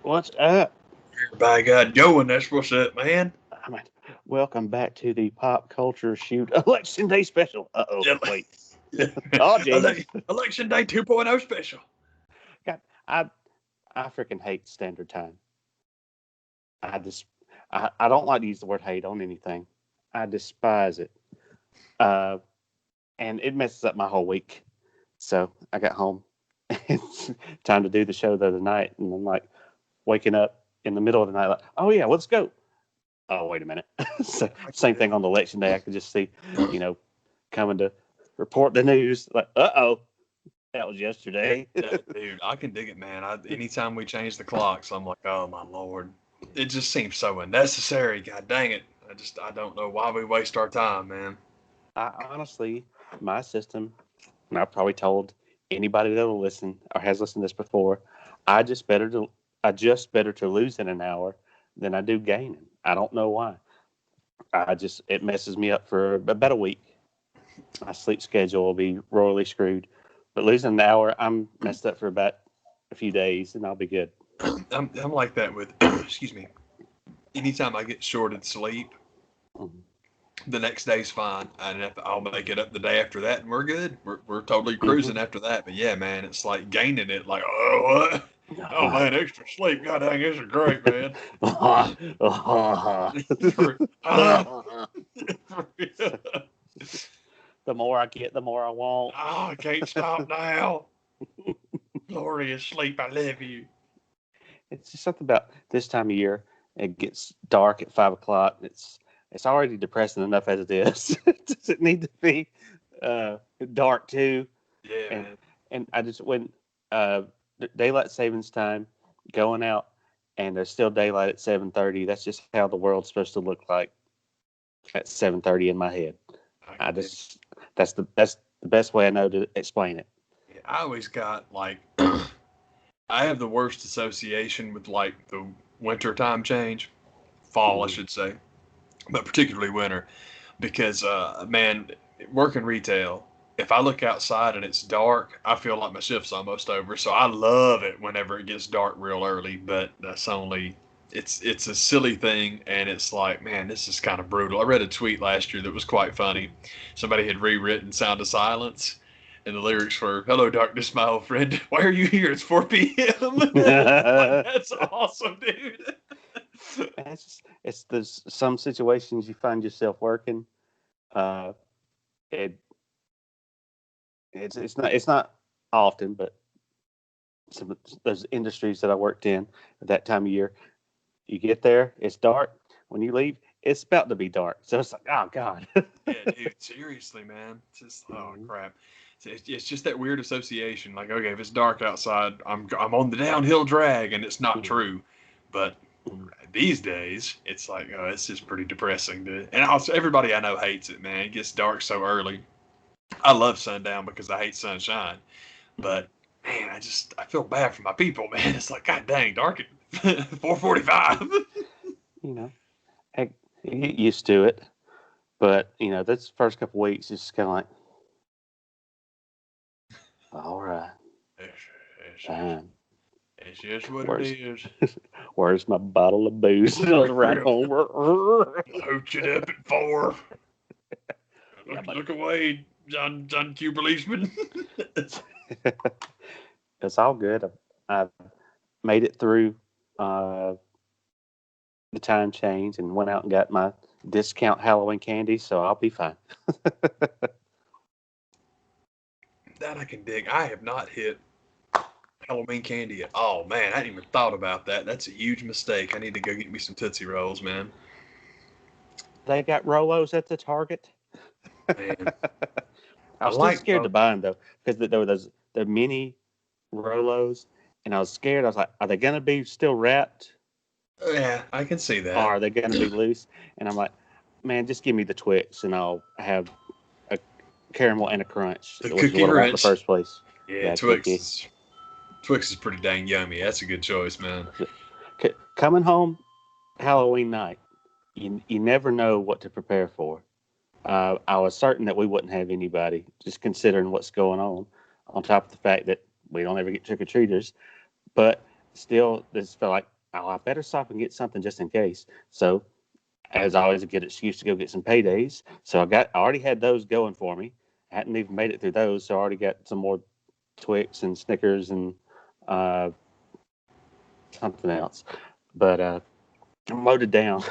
What's up? By God, going, that's what's up, man. I mean, welcome back to the Pop Culture Shoot Election Day special. Wait. Oh, Jesus. Election Day 2.0 special. God, I freaking hate standard time. I don't like to use the word hate on anything. I despise it. And it messes up my whole week. So I got home. It's time to do the show the other night. And I'm like waking up in the middle of the night, like, oh, yeah, let's go. Oh, wait a minute. So, same thing on the election day. I could just see, coming to report the news. Like, uh-oh, that was yesterday. Dude, I can dig it, man. Anytime we change the clocks, I'm like, oh, my Lord. It just seems so unnecessary. God dang it. I don't know why we waste our time, man. I honestly, my system, and I've probably told anybody that will listen or has listened to this before, I just better to lose in an hour than I do gaining. I don't know why. It messes me up for about a week. My sleep schedule will be royally screwed. But losing an hour, I'm messed up for about a few days, and I'll be good. I'm like that with, excuse me, anytime I get shorted sleep, the next day's fine. And I'll make it up the day after that, and we're good. We're totally cruising after that. But yeah, man, it's like gaining it. Like, oh, what? Oh man, extra sleep. God dang, this is great, man. The more I get, the more I want. Oh, I can't stop now. Glorious sleep, I love you. It's just something about this time of year. It gets dark at 5 o'clock. It's already depressing enough as it is. Does it need to be dark too? Yeah. And I just when daylight savings time going out, and there's still daylight at 7:30. That's just how the world's supposed to look like at 7:30 in my head. That's the best way I know to explain it. Yeah, I always got like I have the worst association with like the winter time change, fall I should say, but particularly winter, because man, working retail, if I look outside and it's dark, I feel like my shift's almost over. So I love it whenever it gets dark real early, but it's a silly thing, and it's like, man, this is kind of brutal. I read a tweet last year that was quite funny. Somebody had rewritten Sound of Silence, and the lyrics were, "Hello, darkness, my old friend. Why are you here? It's 4 p.m." That's awesome, dude. There's some situations you find yourself working. It's not often, but there's industries that I worked in at that time of year. You get there, it's dark. When you leave, it's about to be dark. So it's like, oh God. Yeah, dude, seriously, man. It's just, oh crap. It's just that weird association. Like, okay, if it's dark outside, I'm on the downhill drag, and it's not true. But these days, it's like, oh, it's just pretty depressing. And also, everybody I know hates it, man. It gets dark so early. I love sundown because I hate sunshine. But man, I feel bad for my people, man. It's like, God dang, dark at 4:45. I get used to it. But, this first couple weeks, it's kind of like, all right. Fine. It's just what it is. Where's my bottle of booze? Right home. Hooch it up at 4. Look away, John Q. Policeman. It's all good. I've made it through the time change and went out and got my discount Halloween candy, so I'll be fine. That I can dig. I have not hit Halloween candy at all, man. I hadn't even thought about that. That's a huge mistake. I need to go get me some Tootsie Rolls, man. They got Rolos at the Target. Man. I was still scared to buy them, though, because there were the mini Rolos, and I was scared. I was like, are they going to be still wrapped? Yeah, I can see that. Or are they going to be loose? And I'm like, man, just give me the Twix, and I'll have a caramel and a crunch. The Cookie Crunch. In the first place. Yeah, Twix is pretty dang yummy. That's a good choice, man. Coming home Halloween night, you never know what to prepare for. I was certain that we wouldn't have anybody, just considering what's going on top of the fact that we don't ever get trick-or-treaters. But still, this felt like oh, I better stop and get something just in case. So, as always, a good excuse to go get some paydays. So I already had those going for me. I hadn't even made it through those, so I already got some more Twix and Snickers and uh, something else. But I'm loaded down.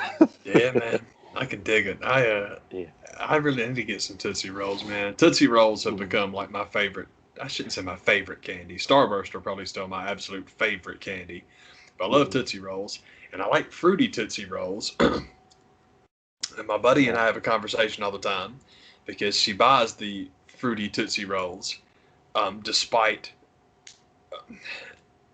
Yeah, man. I can dig it. Yeah. I really need to get some Tootsie Rolls, man. Tootsie Rolls have Mhm. become like my favorite. I shouldn't say my favorite candy. Starburst are probably still my absolute favorite candy. But I love Mhm. Tootsie Rolls. And I like fruity Tootsie Rolls. And my buddy and Yeah. I have a conversation all the time because she buys the fruity Tootsie Rolls despite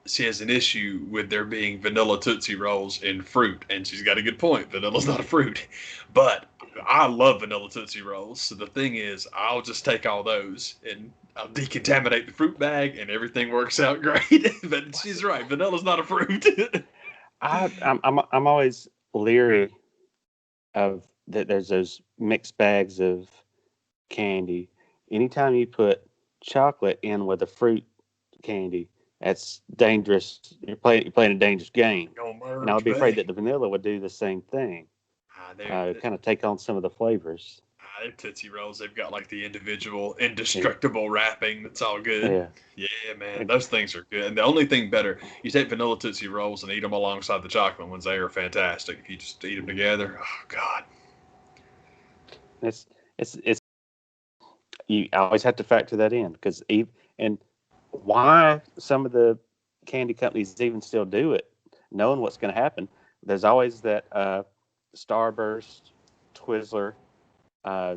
she has an issue with there being vanilla Tootsie Rolls in fruit, and she's got a good point. Vanilla's not a fruit, but I love vanilla Tootsie Rolls. So the thing is, I'll just take all those and I'll decontaminate the fruit bag, and everything works out great. But she's right, vanilla's not a fruit. I'm always leery of that. There's those mixed bags of candy. Anytime you put chocolate in with a fruit candy, that's dangerous. You're playing a dangerous game. Gonna And I would merge, be afraid buddy. that the vanilla would do the same thing. Ah, they're, Kind of take on some of the flavors. they're Tootsie Rolls. They've got like the individual Yeah, indestructible wrapping. That's all good. yeah. Yeah, man, And those things are good. And the only thing better, you take vanilla Tootsie Rolls and eat them alongside the chocolate ones. They are fantastic. If you just eat them together, oh God. it's it's you always have to factor that in because even and why some of the candy companies even still do it, knowing what's going to happen. There's always that Starburst, Twizzler,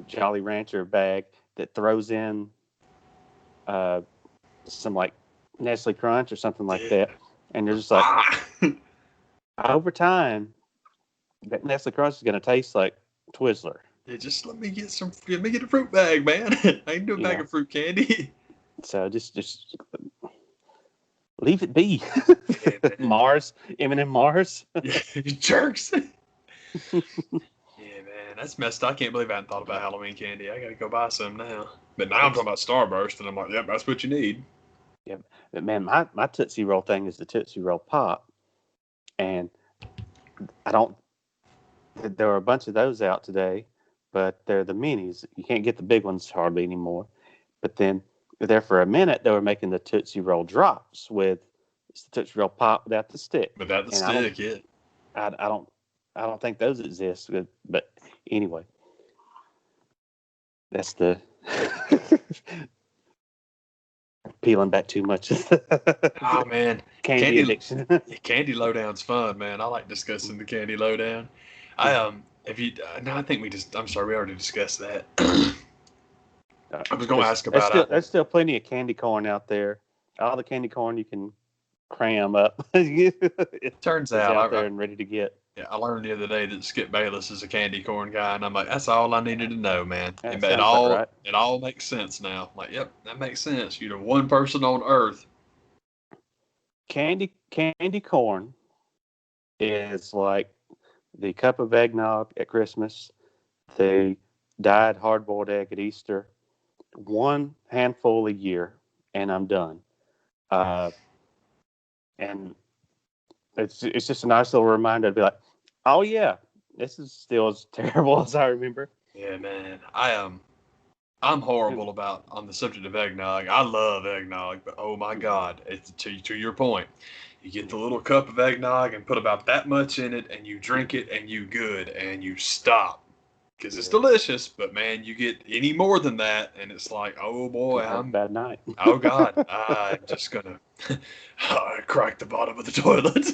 Jolly Rancher bag that throws in uh, some like Nestle Crunch or something like Yeah. that, and you're just like, Ah! over time, that Nestle Crunch is going to taste like Twizzler. Yeah, just let me get a fruit bag, man. I can do a You bag know, of fruit candy. so just leave it be. Yeah, man. Mars, M&M Mars. Yeah, you jerks. Yeah, man, that's messed up. I can't believe I hadn't thought about Halloween candy. I gotta go buy some now. But now I'm It's talking about Starburst, and I'm like, yep, that's what you need. yeah, but man, my Tootsie Roll thing is the Tootsie Roll Pop, and I don't. There were a bunch of those out today, but they're the minis. You can't get the big ones hardly anymore. But then there for a minute, they were making the Tootsie Roll drops with it's the Tootsie Roll Pop without the stick, Without the and I don't, stick, yeah. I don't, I don't think those exist. But anyway, that's the peeling back too much Oh man, candy candy addiction. candy lowdown's fun, man. I like discussing the candy lowdown. I if you no, I think we just. I'm sorry, we already discussed that. I was gonna there's ask about there's still plenty of candy corn out there. All the candy corn you can cram up turns is out out there and ready to get. yeah, I learned the other day that Skip Bayless is a candy corn guy, and I'm like, that's all I needed to know, man. That sounds about right. It all makes sense now. I'm like, yep, that makes sense. You're the one person on Earth. Candy corn is like the cup of eggnog at Christmas, the dyed hard boiled egg at Easter, one handful a year, and I'm done. Uh, and it's just a nice little reminder to be like, oh yeah, this is still as terrible as I remember. Yeah, man. I'm horrible about on the subject of eggnog. I love eggnog, but oh my God, it's to your point. You get the little cup of eggnog and put about that much in it, and you drink it, and you good, and you stop because it's Yeah, delicious. But man, you get any more than that, and it's like, oh boy, gonna have a bad night. oh God, I'm just gonna crack the bottom of the toilet.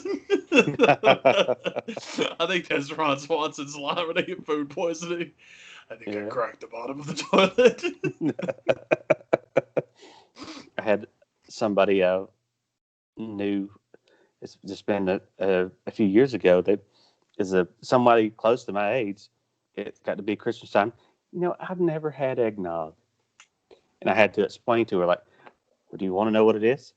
I think that's Ron Swanson's line when they get food poisoning. I think I Yeah. cracked the bottom of the toilet. I had somebody knew. It's just been a few years ago. That is somebody close to my age. It got to be Christmas time. I've never had eggnog, and I had to explain to her like, well, "Do you want to know what it is?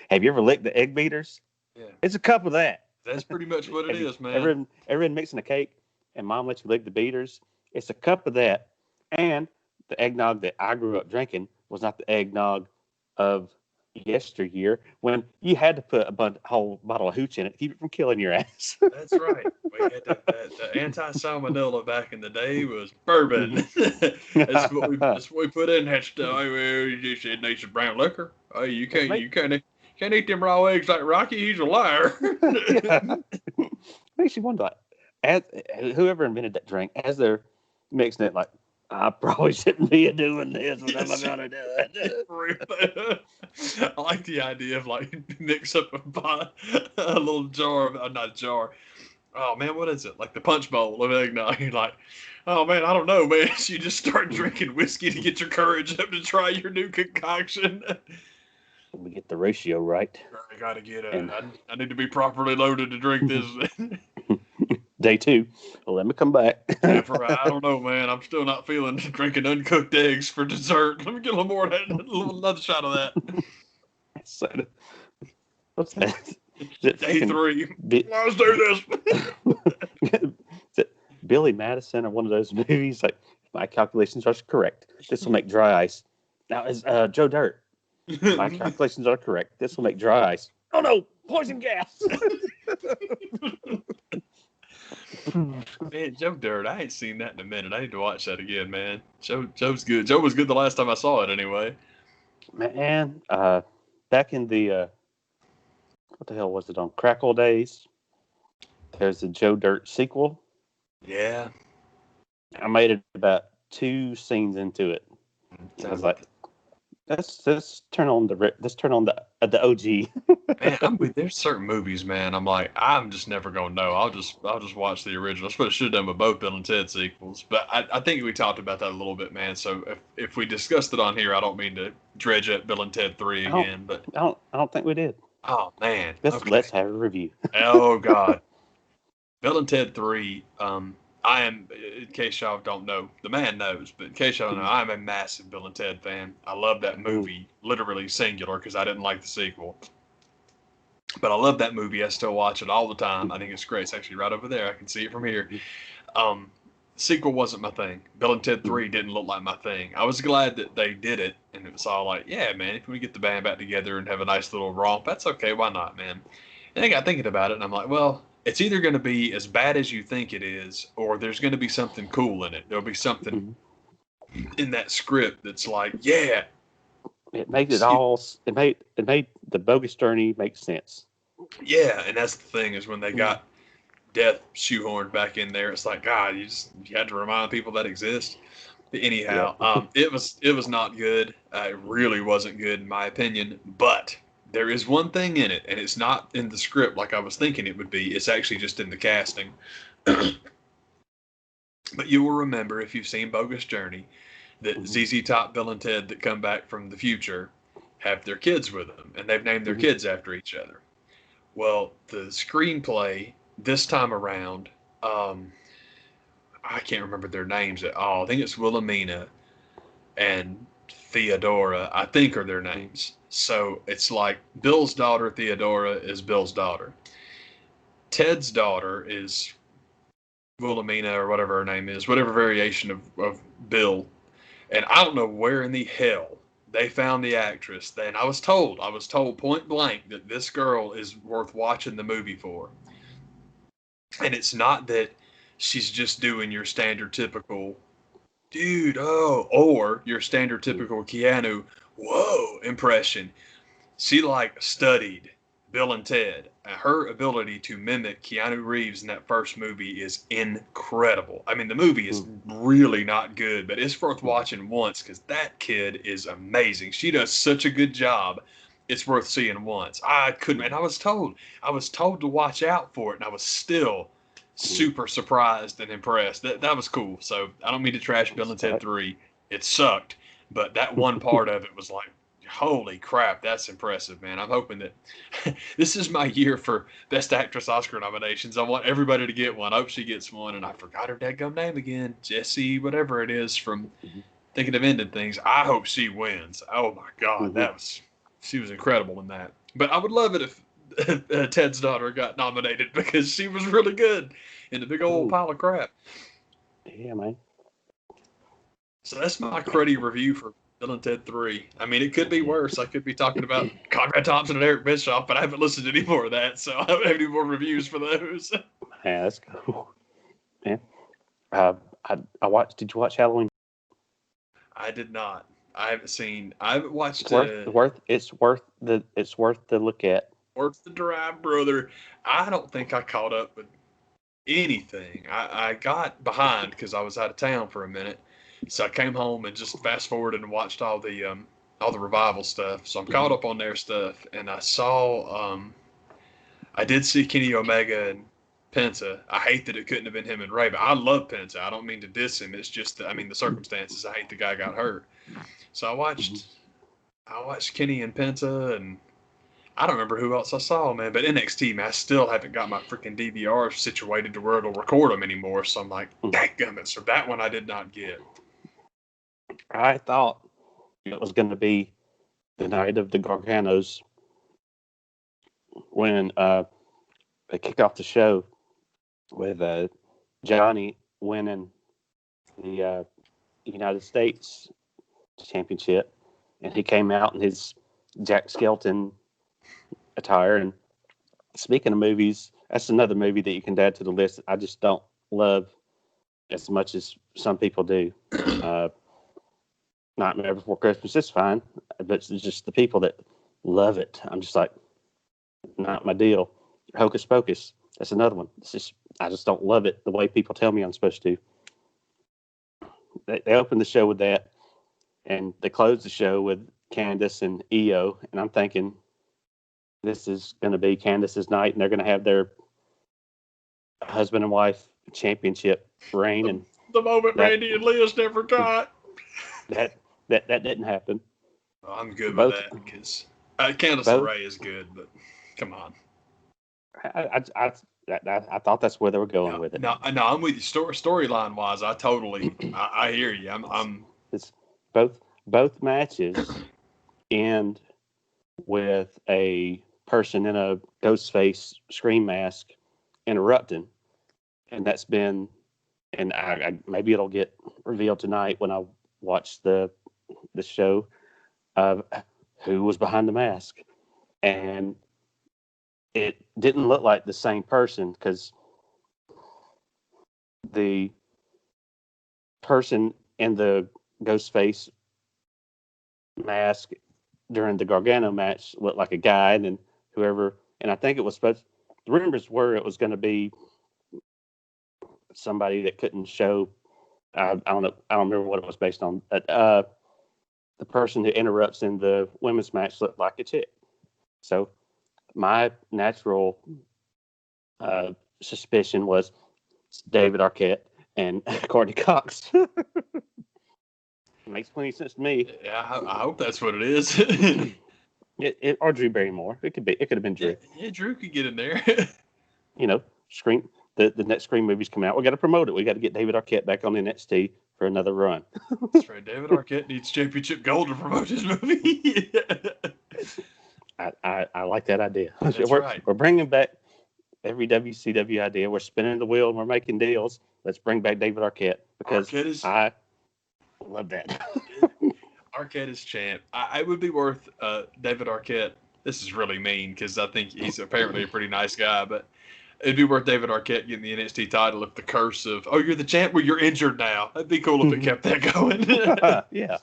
Have you ever licked the egg beaters? Yeah, It's a cup of that. that's pretty much what it Have you is, man. ever been mixing a cake and mom lets you lick the beaters? It's a cup of that, and the eggnog that I grew up drinking was not the eggnog of yesteryear when you had to put a whole bottle of hooch in it to keep it from killing your ass. That's right. We had the anti-salmonella back in the day was bourbon. That's what we put in that stuff. Well, you just it needs some brown liquor. Oh, you can't eat them raw eggs like Rocky. He's a liar. Yeah. Makes you wonder, like, as whoever invented that drink, as they're mixing it, like, I probably shouldn't be doing this. What am I gonna do? I like the idea of like mix up a little jar of not a jar. Oh man, what is it? Like the punch bowl of eggnog. You're like, oh man, I don't know, man. So you just start drinking whiskey to get your courage up to try your new concoction. We get the ratio right. I gotta get I need to be properly loaded to drink this. Day 2. Well, let me come back. I don't know, man. I'm still not feeling drinking uncooked eggs for dessert. Let me get a little more of that, another shot of that. So, what's that? Day 3. Let's do this. Billy Madison or one of those movies? Like, my calculations are correct. This will make dry ice. Now, is Joe Dirt. My calculations are correct. This will make dry ice. Oh no, poison gas. Man, Joe Dirt, I ain't seen that in a minute. I need to watch that again, man. Joe's good. Joe was good the last time I saw it, anyway. Man, back in the what the hell was it on Crackle days? There's a Joe Dirt sequel. Yeah, I made it about 2 scenes into it. I was like, let's turn on the OG. Man, I'm with there's certain movies, man. I'm like, I'm just never gonna know. I'll just watch the original. That's what I should have done with both Bill and Ted sequels. But I think we talked about that a little bit, man. So if we discussed it on here, I don't mean to dredge up Bill and Ted 3 again. But I don't think we did. Oh man, let's have a review. Oh God, Bill and Ted 3. I am, in case y'all don't know, the man knows, but in case y'all don't know, I'm a massive Bill and Ted fan. I love that movie, literally singular, because I didn't like the sequel. But I love that movie. I still watch it all the time. I think it's great. It's actually right over there. I can see it from here. Sequel wasn't my thing. Bill and Ted 3 didn't look like my thing. I was glad that they did it, and it was all like, yeah, man, if we get the band back together and have a nice little romp, that's okay. Why not, man? And I got thinking about it, and I'm like, well, it's either going to be as bad as you think it is, or there's going to be something cool in it. There'll be something in that script that's like, yeah. It made it all. It made the bogus journey make sense. Yeah, and that's the thing is when they got death shoehorned back in there, it's like, God, you had to remind people that exist. Anyhow, it was not good. It really wasn't good in my opinion, but there is one thing in it, and it's not in the script like I was thinking it would be. It's actually just in the casting. But you will remember, if you've seen Bogus Journey, that ZZ Top, Bill, and Ted that come back from the future have their kids with them, and they've named their kids after each other. Well, the screenplay this time around, I can't remember their names at all. I think it's Wilhelmina and Theodora, I think are their names. So it's like Bill's daughter, Theodora, is Bill's daughter. Ted's daughter is Wilhelmina or whatever her name is, whatever variation of Bill. And I don't know where in the hell they found the actress. And I was told point blank that this girl is worth watching the movie for. And it's not that she's just doing your standard typical dude, or your standard typical Keanu, whoa, impression. She like studied Bill and Ted. Her ability to mimic Keanu Reeves in that first movie is incredible. I mean, the movie is really not good, but it's worth watching once because that kid is amazing. She does such a good job. It's worth seeing once. I couldn't, and I was told to watch out for it, and I was still super surprised and impressed. That was cool. So I don't mean to trash Bill and Ted 3. It sucked, but that one part of it was like, holy crap, that's impressive, man. I'm hoping that this is my year for Best Actress Oscar nominations. I want everybody to get one. I hope she gets one, and I forgot her dadgum name again. Jessie, whatever it is from Thinking of Ending Things. I hope she wins. Oh my God, she was incredible in that. But I would love it if Ted's daughter got nominated because she was really good in the big old pile of crap. Yeah, man. So that's my cruddy review for Bill and Ted 3. I mean, it could be worse. I could be talking about Conrad Thompson and Eric Bischoff, but I haven't listened to any more of that, so I don't have any more reviews for those. Yeah, that's cool. Yeah. I watched. Did you watch Halloween? I did not. I haven't seen. I haven't watched. It's worth the look at. Worth the drive, brother. I don't think I caught up with anything. I got behind because I was out of town for a minute, so I came home and just fast forwarded and watched all the revival stuff. So I'm caught up on their stuff, and I saw I did see Kenny Omega and Penta. I hate that it couldn't have been him and Ray, but I love Penta. I don't mean to diss him. It's just that, I mean, the circumstances. I hate the guy got hurt. So I watched Kenny and Penta, and I don't remember who else I saw, man. But NXT, man, I still haven't got my freaking DVR situated to where it'll record them anymore. So I'm like, dadgummit. So that one I did not get. I thought it was going to be the night of the Garganos when they kick off the show with Johnny winning the United States Championship, and he came out in his Jack Skelton attire. And speaking of movies, that's another movie that you can add to the list. I just don't love as much as some people do. Nightmare Before Christmas is fine, but it's just the people that love it. I'm just like, not my deal. Hocus Pocus, that's another one. I just don't love it the way people tell me I'm supposed to. They opened the show with that, and they closed the show with Candace and Io, and I'm thinking this is going to be Candace's night, and they're going to have their husband and wife championship reign. And the moment Randy and Liz never got. That didn't happen. Well, I'm good with that because Candace LeRae is good, but come on. I thought that's where they were going with it. No, I'm with you. Storyline wise, I hear you. It's both matches end with a person in a ghost face scream mask interrupting, and that's been, and I maybe it'll get revealed tonight when I watch the show of who was behind the mask, and it didn't look like the same person because the person in the ghost face mask during the Gargano match looked like a guy, and then whoever, and I think it was supposed, the rumors were it was going to be somebody that couldn't show. I don't know. I don't remember what it was based on. But the person who interrupts in the women's match looked like a chick. So my natural suspicion was David Arquette and Courtney Cox. Makes plenty of sense to me. Yeah, I hope that's what it is. Or Drew Barrymore. It could have been Drew. Yeah, Drew could get in there. Scream. The next Scream movie's come out. We got to promote it. We got to get David Arquette back on NXT for another run. That's right. David Arquette needs championship gold to promote his movie. I like that idea. That's right. We're bringing back every WCW idea. We're spinning the wheel and we're making deals. Let's bring back David Arquette because I love that. Arquette is champ. It would be worth David Arquette. This is really mean because I think he's apparently a pretty nice guy, but it'd be worth David Arquette getting the NXT title if the curse of, oh, you're the champ, well, you're injured now. That'd be cool if it kept that going. Yeah.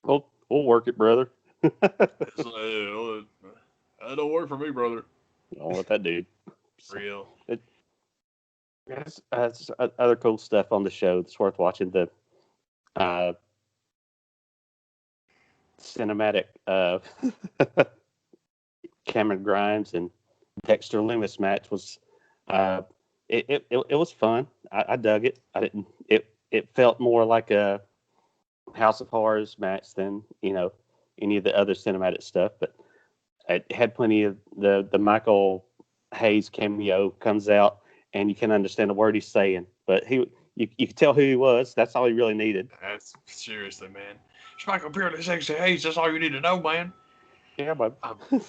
We'll work it, brother. That don't work for me, brother. Don't let that dude. Real. That's other cool stuff on the show that's worth watching. The cinematic Cameron Grimes and Dexter Lumis match was it was fun. I dug it. It felt more like a House of Horrors match than any of the other cinematic stuff, but it had plenty of the Michael Hayes cameo comes out and you can understand the word he's saying, but you can tell who he was. That's all he really needed. That's seriously, man. It's Michael Pearly, Sexy Hayes. That's all you need to know, man. Yeah, but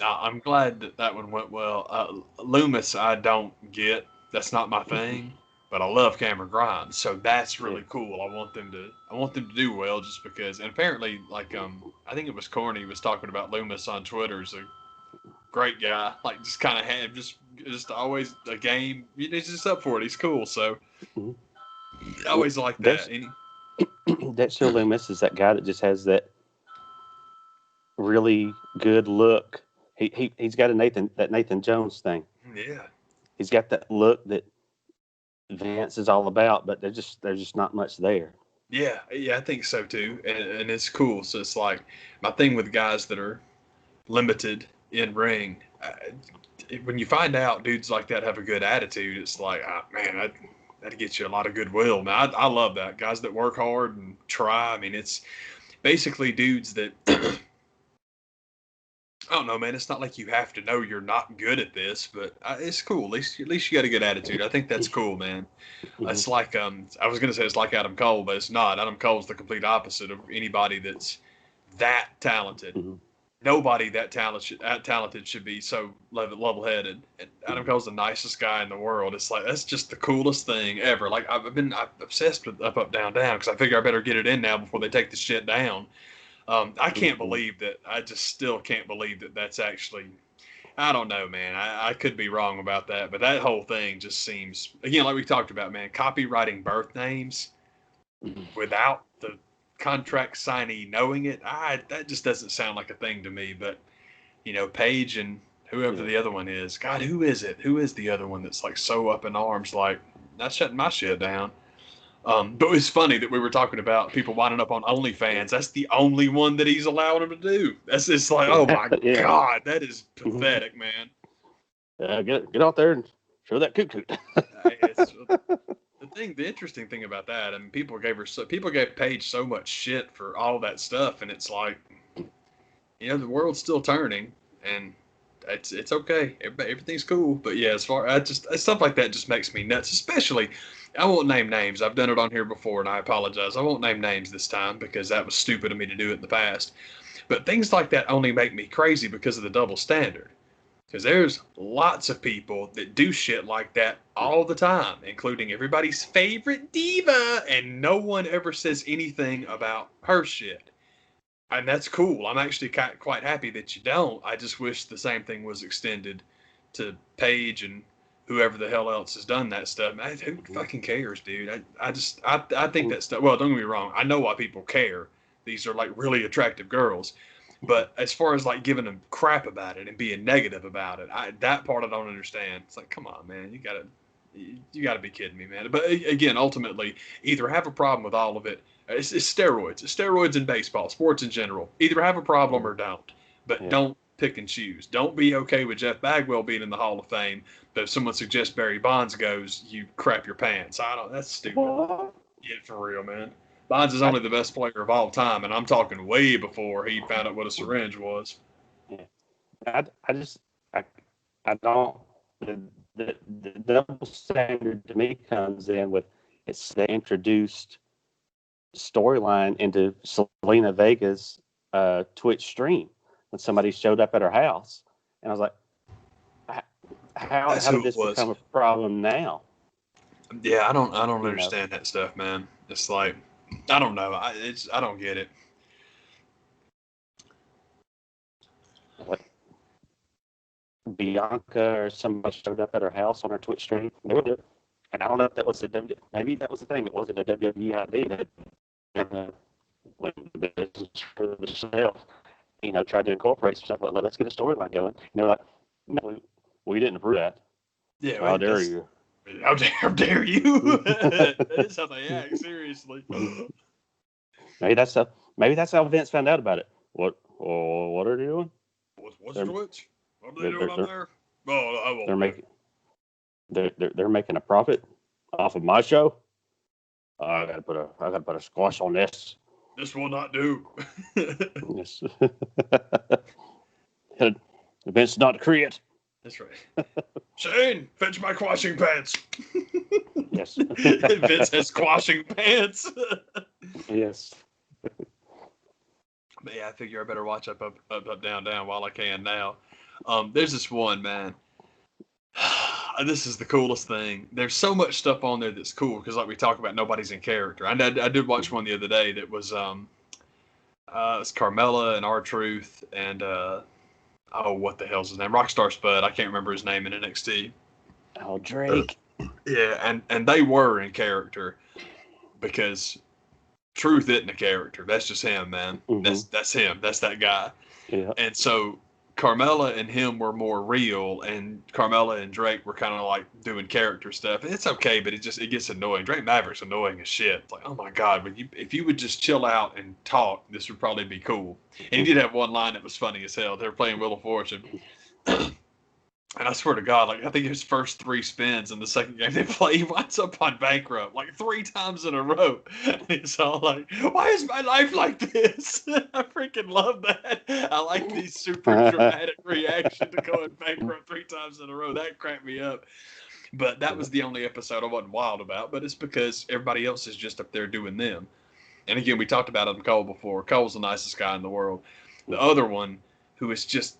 I'm glad that one went well. Loomis, I don't get. That's not my thing. but I love Cameron Grimes, so that's really cool. I want them to do well, just because. And apparently, like I think it was Corny was talking about Loomis on Twitter as a great guy, like just kind of had just always a game. He's just up for it. He's cool, so Mhm. I always like that. That show Loomis is that guy that just has that really good look. He's got that Nathan Jones thing. Yeah. He's got that look that Vince is all about, but there's just not much there. Yeah, I think so too, and it's cool. So it's like my thing with guys that are limited in ring. When you find out dudes like that have a good attitude, it's like, man, that'd get you a lot of goodwill. Man, I love that. Guys that work hard and try. I mean, it's basically dudes that I don't know, man. It's not like you have to know you're not good at this, but it's cool. At least you got a good attitude. I think that's cool, man. Mhm. It's like I was gonna say it's like Adam Cole, but it's not. Adam Cole's the complete opposite of anybody that's that talented. Mhm. Nobody that talented should be so level-headed. And Adam Cole's the nicest guy in the world. It's like that's just the coolest thing ever. Like I'm obsessed with up down down because I figure I better get it in now before they take the shit down. I can't believe that. I just still can't believe that that's actually. I don't know, man. I could be wrong about that, but that whole thing just seems, again, like we talked about, man, copywriting birth names without the contract signee knowing it. That just doesn't sound like a thing to me. But Paige and whoever the other one is, God, who is it? Who is the other one that's like so up in arms, like not shutting my shit down? But it's funny that we were talking about people winding up on OnlyFans. That's the only one that he's allowing them to do. That's just like, oh my Yeah. God, that is pathetic, man. Get out there and show that coot. The interesting thing about that, and people gave Paige so much shit for all that stuff, and it's like, the world's still turning, and it's okay. Everything's cool. But yeah, as far stuff like that just makes me nuts. Especially, I won't name names. I've done it on here before, and I apologize. I won't name names this time because that was stupid of me to do it in the past. But things like that only make me crazy because of the double standard. Because there's lots of people that do shit like that all the time, including everybody's favorite diva, and no one ever says anything about her shit. And that's cool. I'm actually quite happy that you don't. I just wish the same thing was extended to Paige and whoever the hell else has done that stuff. Man, who fucking cares, dude? I think that stuff. Well, don't get me wrong. I know why people care. These are like really attractive girls. But as far as like giving them crap about it and being negative about it, that part I don't understand. It's like, come on, man, you gotta be kidding me, man. But again, ultimately, either have a problem with all of it. It's steroids. It's steroids in baseball, sports in general. Either have a problem or don't. But don't pick and choose. Don't be okay with Jeff Bagwell being in the Hall of Fame, but if someone suggests Barry Bonds goes, you crap your pants. That's stupid. What? Yeah, for real, man. Bonds is only the best player of all time, and I'm talking way before he found out what a syringe was. Yeah. I don't. The double standard to me comes in with they introduced storyline into Selena Vega's Twitch stream when somebody showed up at her house, and I was like, how did this become a problem now? Yeah, I don't understand that stuff, man. It's like, I don't know. I don't get it. What? Bianca or somebody showed up at her house on her Twitch stream. They were good. And I don't know if that was maybe that was the thing. It wasn't a WWE idea that when the business for themselves, tried to incorporate stuff like, let's get a storyline going. And they're like, no, we didn't approve that. Yeah, how dare you? How dare you? That is how they act. Seriously. Maybe that's how Vince found out about it. What are they doing? What's Twitch? What are they doing on there? Oh, I won't. They're making a profit off of my show. I gotta put a squash on this. This will not do. Yes. Vince not create. That's right. Shane, fetch my quashing pants. Yes. Vince has quashing pants. Yes. But yeah, I figure I better watch up, down while I can now. There's this one, man. This is the coolest thing. There's so much stuff on there that's cool because, like we talk about, nobody's in character. I did watch one the other day that was it's Carmella and R-Truth and oh, what the hell's his name? Rockstar Spud. I can't remember his name in NXT. Oh, Drake. Yeah, and they were in character because Truth isn't a character. That's just him, man. That's him. That's that guy. Yeah. And so Carmella and him were more real, and Carmella and Drake were kind of like doing character stuff. It's okay, but it gets annoying. Drake Maverick's annoying as shit. It's like, oh my god, but if you would just chill out and talk, this would probably be cool. And he did have one line that was funny as hell. They were playing Wheel of Fortune. And I swear to God, like I think his first 3 spins in the second game they play, he winds up on bankrupt like 3 times in a row. And it's all like, why is my life like this? I freaking love that. I like these super dramatic reaction to going bankrupt 3 times in a row. That cracked me up. But that was the only episode I wasn't wild about. But it's because everybody else is just up there doing them. And again, we talked about Adam Cole before. Cole's the nicest guy in the world. The other one, who is just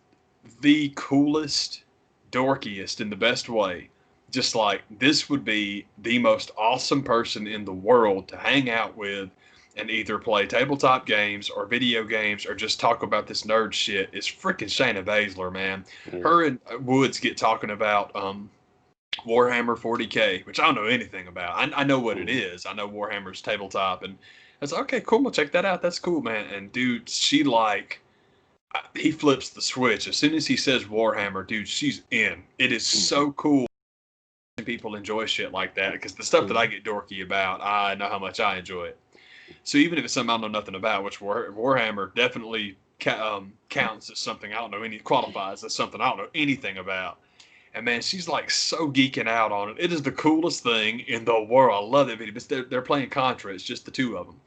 the coolest, dorkiest in the best way, just like this would be the most awesome person in the world to hang out with and either play tabletop games or video games or just talk about this nerd shit, is freaking Shayna Baszler, man. Her and Woods get talking about Warhammer 40K, which I don't know anything about. I know what it is. I know Warhammer's tabletop, and I was like, okay, cool, we'll check that out. That's cool, man. And dude, she like, he flips the switch. As soon as he says Warhammer, dude, she's in. It is so cool. People enjoy shit like that because the stuff that I get dorky about, I know how much I enjoy it. So even if it's something I know nothing about, which Warhammer definitely counts as something I don't know qualifies as something I don't know anything about. And man, she's like so geeking out on it. It is the coolest thing in the world. I love that video. But they're playing Contra. It's just the two of them.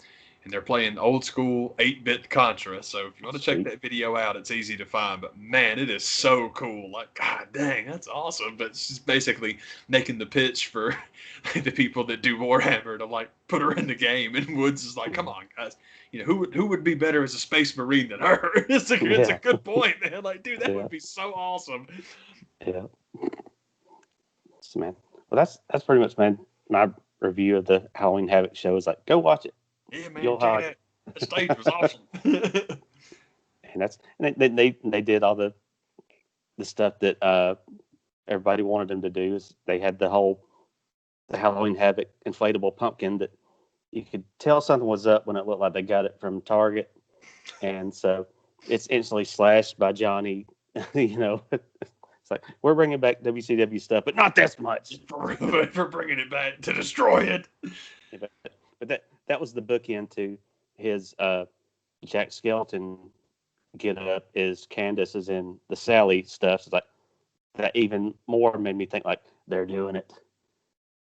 And they're playing old school 8-bit Contra. So if you want to check that video out, it's easy to find. But man, it is so cool. Like, god dang, that's awesome. But she's basically making the pitch for the people that do Warhammer to like put her in the game. And Woods is like, come on, guys. You know, who would be better as a space marine than her? It's a good point, man. Like, dude, that would be so awesome. Yeah. So, man. Well, that's pretty much, man, my review of the Halloween Havoc show is like, go watch it. Yeah, man, check that. The stage was awesome. And they did all the stuff that everybody wanted them to do. Is they had the Halloween Havoc inflatable pumpkin that you could tell something was up when it looked like they got it from Target, and so it's instantly slashed by Johnny. You know, it's like, we're bringing back WCW stuff, but not this much. For bringing it back to destroy it. Yeah, but that was the bookend to his Jack Skeleton get up. Is Candace is in the Sally stuff. So like that even more made me think like they're doing it.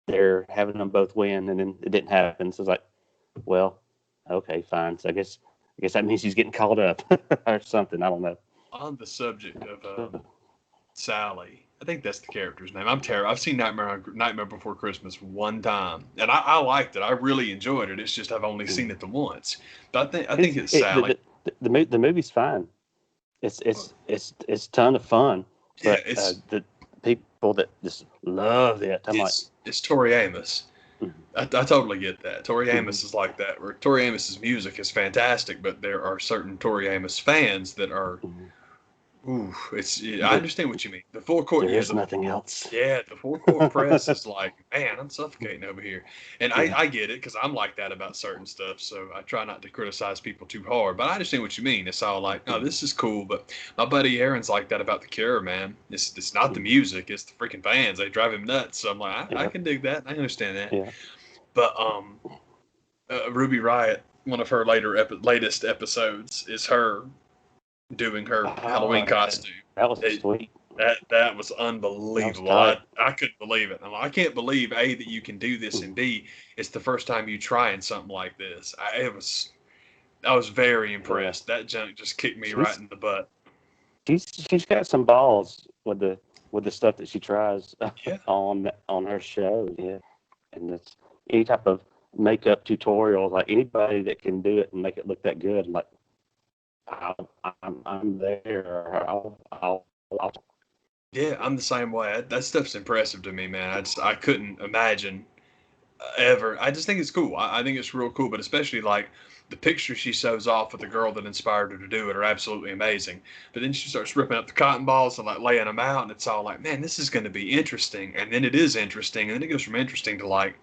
They're having them both win, and then it didn't happen. So it's like, well, okay, fine. So I guess that means he's getting called up or something. I don't know. On the subject of Sally, I think that's the character's name. I'm terrible. I've seen Nightmare Before Christmas one time, and I liked it. I really enjoyed it. It's just I've only seen it the once. But I think it's Sally. The movie's fine. It's a ton of fun. But yeah, the people that just love it. It's Tori Amos. Mm-hmm. I totally get that. Tori Amos is like that. Where Tori Amos's music is fantastic, but there are certain Tori Amos fans that are. Mm-hmm. Ooh, I understand what you mean. The full court. There's nothing else. Yeah, the full court press is like, man, I'm suffocating over here, and I get it because I'm like that about certain stuff. So I try not to criticize people too hard, but I understand what you mean. It's all like, oh, this is cool, but my buddy Aaron's like that about The Cure, man. It's not the music, it's the freaking fans. They drive him nuts. So I'm like, I can dig that. I understand that. Yeah. But Ruby Riott, one of her latest episodes is her doing her Halloween costume. That was sweet. That was unbelievable. I couldn't believe it. I can't believe A, that you can do this, and B, it's the first time you trying something like this. I was very impressed. That junk just kicked me right in the butt. She's got some balls with the stuff that she tries on her show. Yeah, and it's any type of makeup tutorial. Like anybody that can do it and make it look that good, like. I'm there. I'll Yeah, I'm the same way. That stuff's impressive to me, man. I couldn't imagine ever. I just think it's cool. I think it's real cool, but especially like the pictures she shows off with the girl that inspired her to do it are absolutely amazing. But then she starts ripping up the cotton balls and like laying them out, and it's all like, man, this is going to be interesting. And then it is interesting, and then it goes from interesting to like,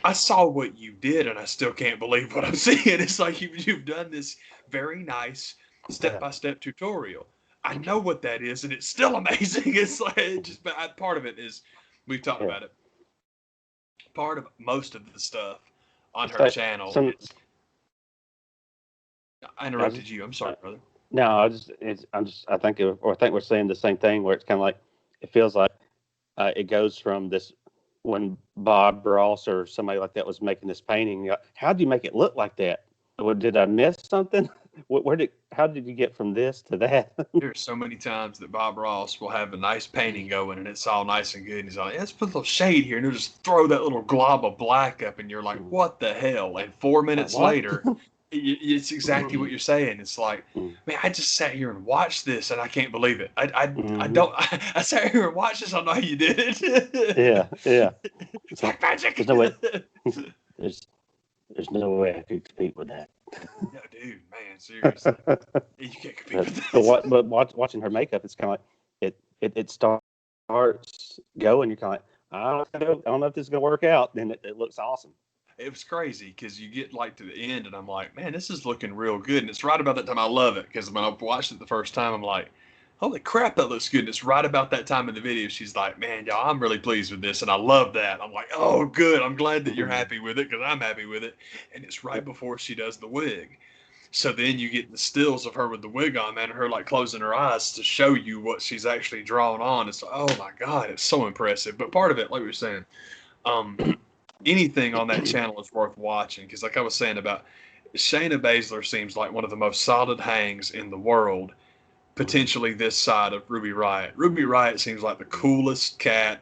I saw what you did, and I still can't believe what I'm seeing. It's like you've done this very nice step Yeah, by step tutorial. I know what that is, and it's still amazing. It's like just but part of it is we've talked yeah. about it. Part of most of the stuff on It's her like channel some. is. I I just, interrupted you. I'm sorry, brother. no, I think I think we're saying the same thing where it's kind of like it feels like it goes from this when Bob Ross or somebody like that was making this painting. How do you make it look like that? Did I miss something? How did you get from this to that? There's so many times that Bob Ross will have a nice painting going and it's all nice and good. And he's like, let's put a little shade here. And he'll just throw that little glob of black up. And you're like, what the hell? And 4 minutes What? later, it's exactly what you're saying. It's like, man, I just sat here and watched this and I can't believe it. I Mm-hmm. don't, I sat here and watched this. I know how you did it. Yeah, yeah. It's So like magic. there's no way. There's there's no way I could compete with that. No, dude, man, seriously. You can't compete with that. But watching her makeup, it's kind of like it starts going. You're kind of like, I don't know if this is gonna work out. Then it looks awesome. It was crazy because you get like to the end and I'm like, man, this is looking real good. And it's right about that time I love it because when I watched it the first time, I'm like, holy crap, that looks good. And it's right about that time in the video. She's like, man, y'all, I'm really pleased with this. And I love that. I'm like, oh, good. I'm glad that you're happy with it because I'm happy with it. And it's right before she does the wig. So then you get the stills of her with the wig on, man, and her like closing her eyes to show you what she's actually drawn on. It's like, oh my God, it's so impressive. But part of it, like we were saying, um, anything on that channel is worth watching because, like I was saying about Shayna Baszler, seems like one of the most solid hangs in the world. Potentially this side of Ruby Riott. Ruby Riott seems like the coolest cat.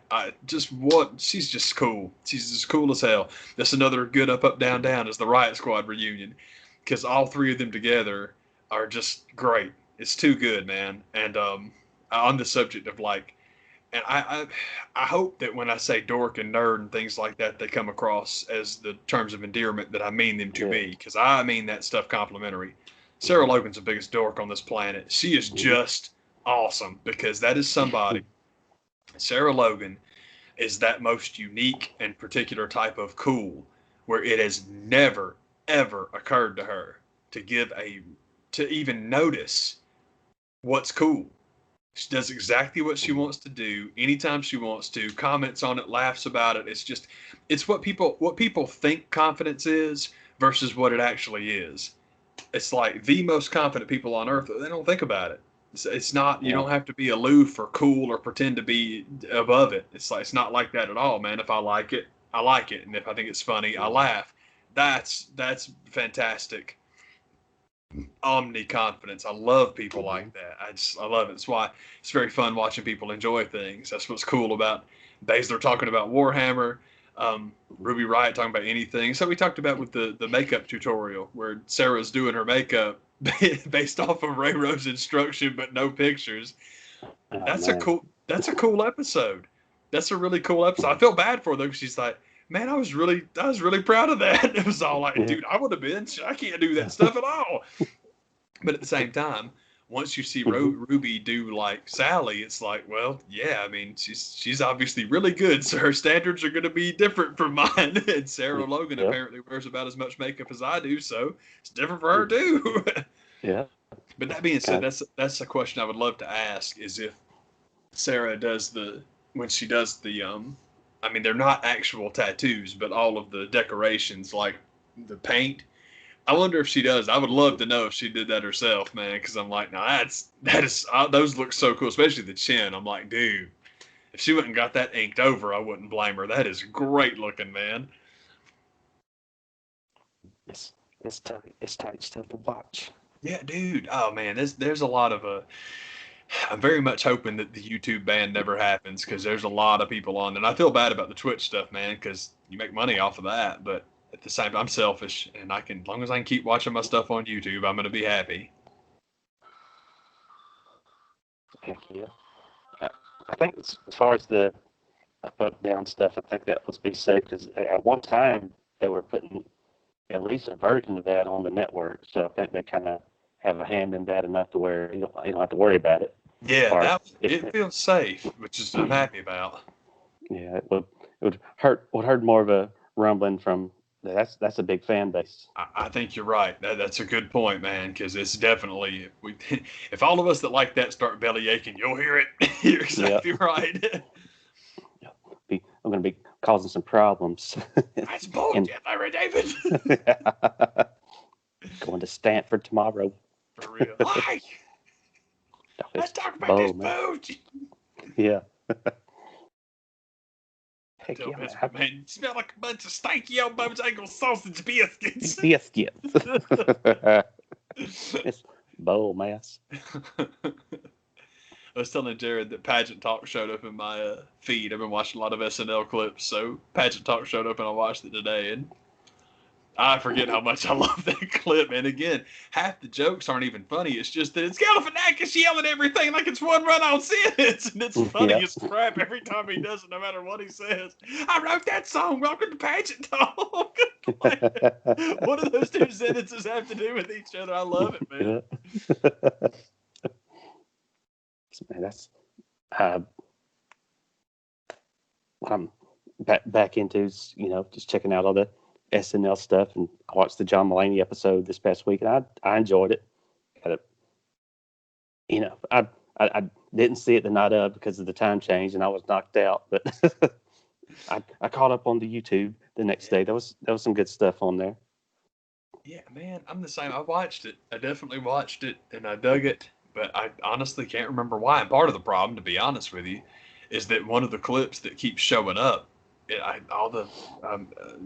She's just cool. She's just cool as hell. That's another good up, down, down is the Riott Squad reunion because all three of them together are just great. It's too good, man. And on the subject of like and I hope that when I say dork and nerd and things like that, they come across as the terms of endearment that I mean them to Yeah. be, because I mean that stuff complimentary. Sarah Logan's the biggest dork on this planet. She is just awesome because that is somebody. Sarah Logan is that most unique and particular type of cool where it has never ever occurred to her to even notice what's cool. She does exactly what she wants to do anytime she wants to, comments on it, laughs about it. It's what people think confidence is versus what it actually is. It's like the most confident people on earth, they don't think about it. It's not, you Yeah. don't have to be aloof or cool or pretend to be above it. It's not like that at all, man. If I like it, I like it. And if I think it's funny, I laugh. That's fantastic omni confidence. I love people like that. I love it. That's why it's very fun watching people enjoy things. That's what's cool about Baszler talking about Warhammer, Ruby Riott talking about anything. So we talked about with the makeup tutorial where Sarah's doing her makeup based off of Ray Rose instruction, but no pictures. Oh That's a man. cool. That's a cool episode. That's a really cool episode. I feel bad for her though, 'cause she's like, man, I was really proud of that. It was all like, Yeah. dude, I would have been. I can't do that stuff at all. But at the same time, once you see Ruby do like Sally, it's like, well, yeah, I mean, she's obviously really good, so her standards are going to be different from mine. And Sarah Logan Yeah. apparently wears about as much makeup as I do, so it's different for her too. Yeah. But that being said, Okay. that's a question I would love to ask: is if Sarah does when she does I mean, they're not actual tattoos, but all of the decorations, like the paint. I wonder if she does. I would love to know if she did that herself, man. Because I'm like, now that is those look so cool, especially the chin. I'm like, dude, if she went and got that inked over, I wouldn't blame her. That is great looking, man. It's it's tight stuff to watch. Yeah, dude. Oh man, there's a lot of I'm very much hoping that the YouTube ban never happens because there's a lot of people on there. And I feel bad about the Twitch stuff, man, because you make money off of that. But at the same time, I'm selfish, and as long as I can keep watching my stuff on YouTube, I'm gonna be happy. Heck yeah. I, I think as far as the up down stuff, I think that must be safe because at one time they were putting at least a version of that on the network. So I think they kind of have a hand in that enough to where you don't have to worry about it. Yeah, it feels safe, which is I'm happy about. Yeah, it would hurt more of a rumbling from that's a big fan base. I think you're right. That's a good point, man. Because it's definitely if all of us that like that start belly aching, you'll hear it. You're exactly right. I'm going to be causing some problems. That's bullshit, Larry David. Going to Stanford tomorrow. For real. Why? Let's talk about this food. Yeah. Heck yeah, man. You smell like a bunch of stanky old Bojangles sausage biscuits. Biscuits. It's bowl mess. I was telling Jared that Pageant Talk showed up in my feed. I've been watching a lot of SNL clips, so Pageant Talk showed up and I watched it today, and I forget how much I love that clip. And again, half the jokes aren't even funny. It's just that it's Galifianakis yelling everything like it's one run-on sentence, and it's funny as crap every time he does it, no matter what he says. I wrote that song. Welcome to Pageant Talk. Like, what do those two sentences have to do with each other? I love it, man. Man, that's what I'm back into is, just checking out all the SNL stuff, and I watched the John Mulaney episode this past week, and I enjoyed it. I didn't see it the night of because of the time change, and I was knocked out. But I caught up on the YouTube the next day. There was some good stuff on there. Yeah, man, I'm the same. I watched it. I definitely watched it, and I dug it. But I honestly can't remember why. And part of the problem, to be honest with you, is that one of the clips that keeps showing up, all the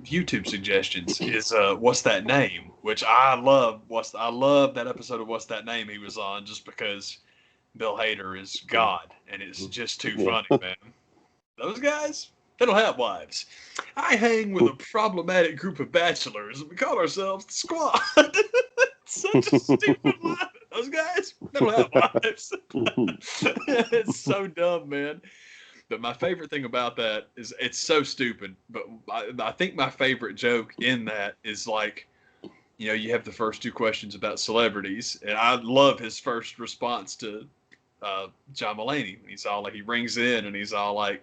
YouTube suggestions is "What's That Name?" which I love. I love that episode of "What's That Name" he was on, just because Bill Hader is God, and it's just too funny, man. Those guys, they don't have wives. I hang with a problematic group of bachelors, and we call ourselves the Squad. Such a stupid line. Those guys, they don't have wives. It's so dumb, man. But my favorite thing about that is it's so stupid. But I think my favorite joke in that is like, you have the first two questions about celebrities, and I love his first response to John Mulaney. He's all like, he rings in and he's all like,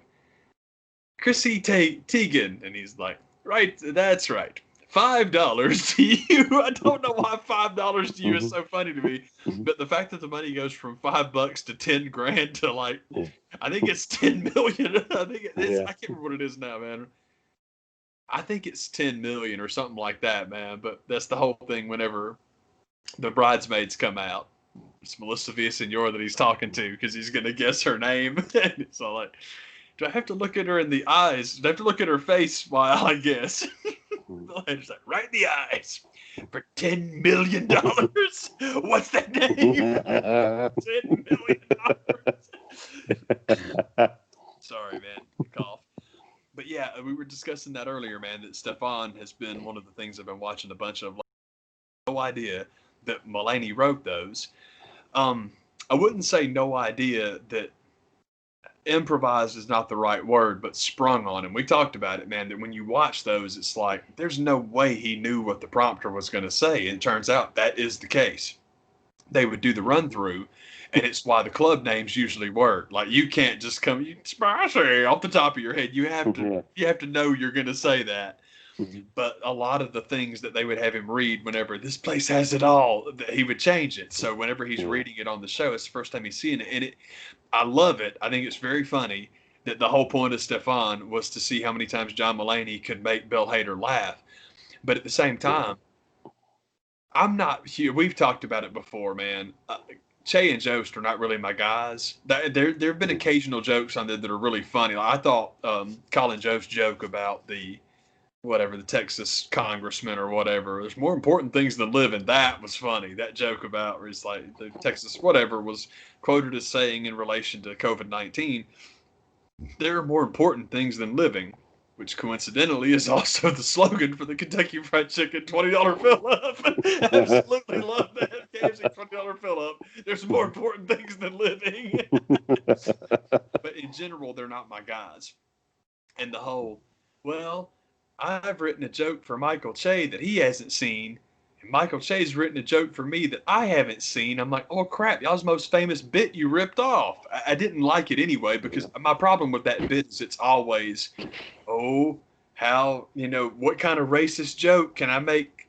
Chrissy Teigen, and he's like, right, that's right. $5 to you. I don't know why $5 to you is so funny to me, but the fact that the money goes from $5 to 10 grand to like, I think it's 10 million. I think it is. I can't remember what it is now, man. I think it's 10 million or something like that, man. But that's the whole thing. Whenever the bridesmaids come out, it's Melissa Villaseñor that he's talking to because he's gonna guess her name. And it's all like, do I have to look at her in the eyes? Do I have to look at her face while I guess? It's like, right in the eyes for $10 million. What's that name? $10 million. Sorry, man. Cough. But yeah, we were discussing that earlier, man, that Stefan has been one of the things I've been watching a bunch of. Like, no idea that Mulaney wrote those. I wouldn't say no idea that improvised is not the right word, but sprung on him. We talked about it, man, that when you watch those, it's like, there's no way he knew what the prompter was going to say. And it turns out that is the case. They would do the run through, and it's why the club names usually work. Like, you can't just come, spicy off the top of your head. You have to know you're going to say that. But a lot of the things that they would have him read whenever this place has it all, he would change it. So whenever he's reading it on the show, it's the first time he's seeing it. And I love it. I think it's very funny that the whole point of Stefan was to see how many times John Mulaney could make Bill Hader laugh. But at the same time, I'm not here. We've talked about it before, man. Che and Jost are not really my guys. There have been occasional jokes on there that are really funny. Like, I thought Colin Jost's joke about the Texas congressman or whatever, there's more important things than living. That was funny. That joke about where it's like the Texas whatever was quoted as saying in relation to COVID-19, there are more important things than living, which coincidentally is also the slogan for the Kentucky Fried Chicken $20 fill-up. Absolutely love that. KFC $20 fill up. There's more important things than living. But in general, they're not my guys. And the whole, well, I've written a joke for Michael Che that he hasn't seen, and Michael Che's written a joke for me that I haven't seen. I'm like, oh crap, y'all's most famous bit you ripped off. I didn't like it anyway, because my problem with that bit is it's always, oh, how, what kind of racist joke can I make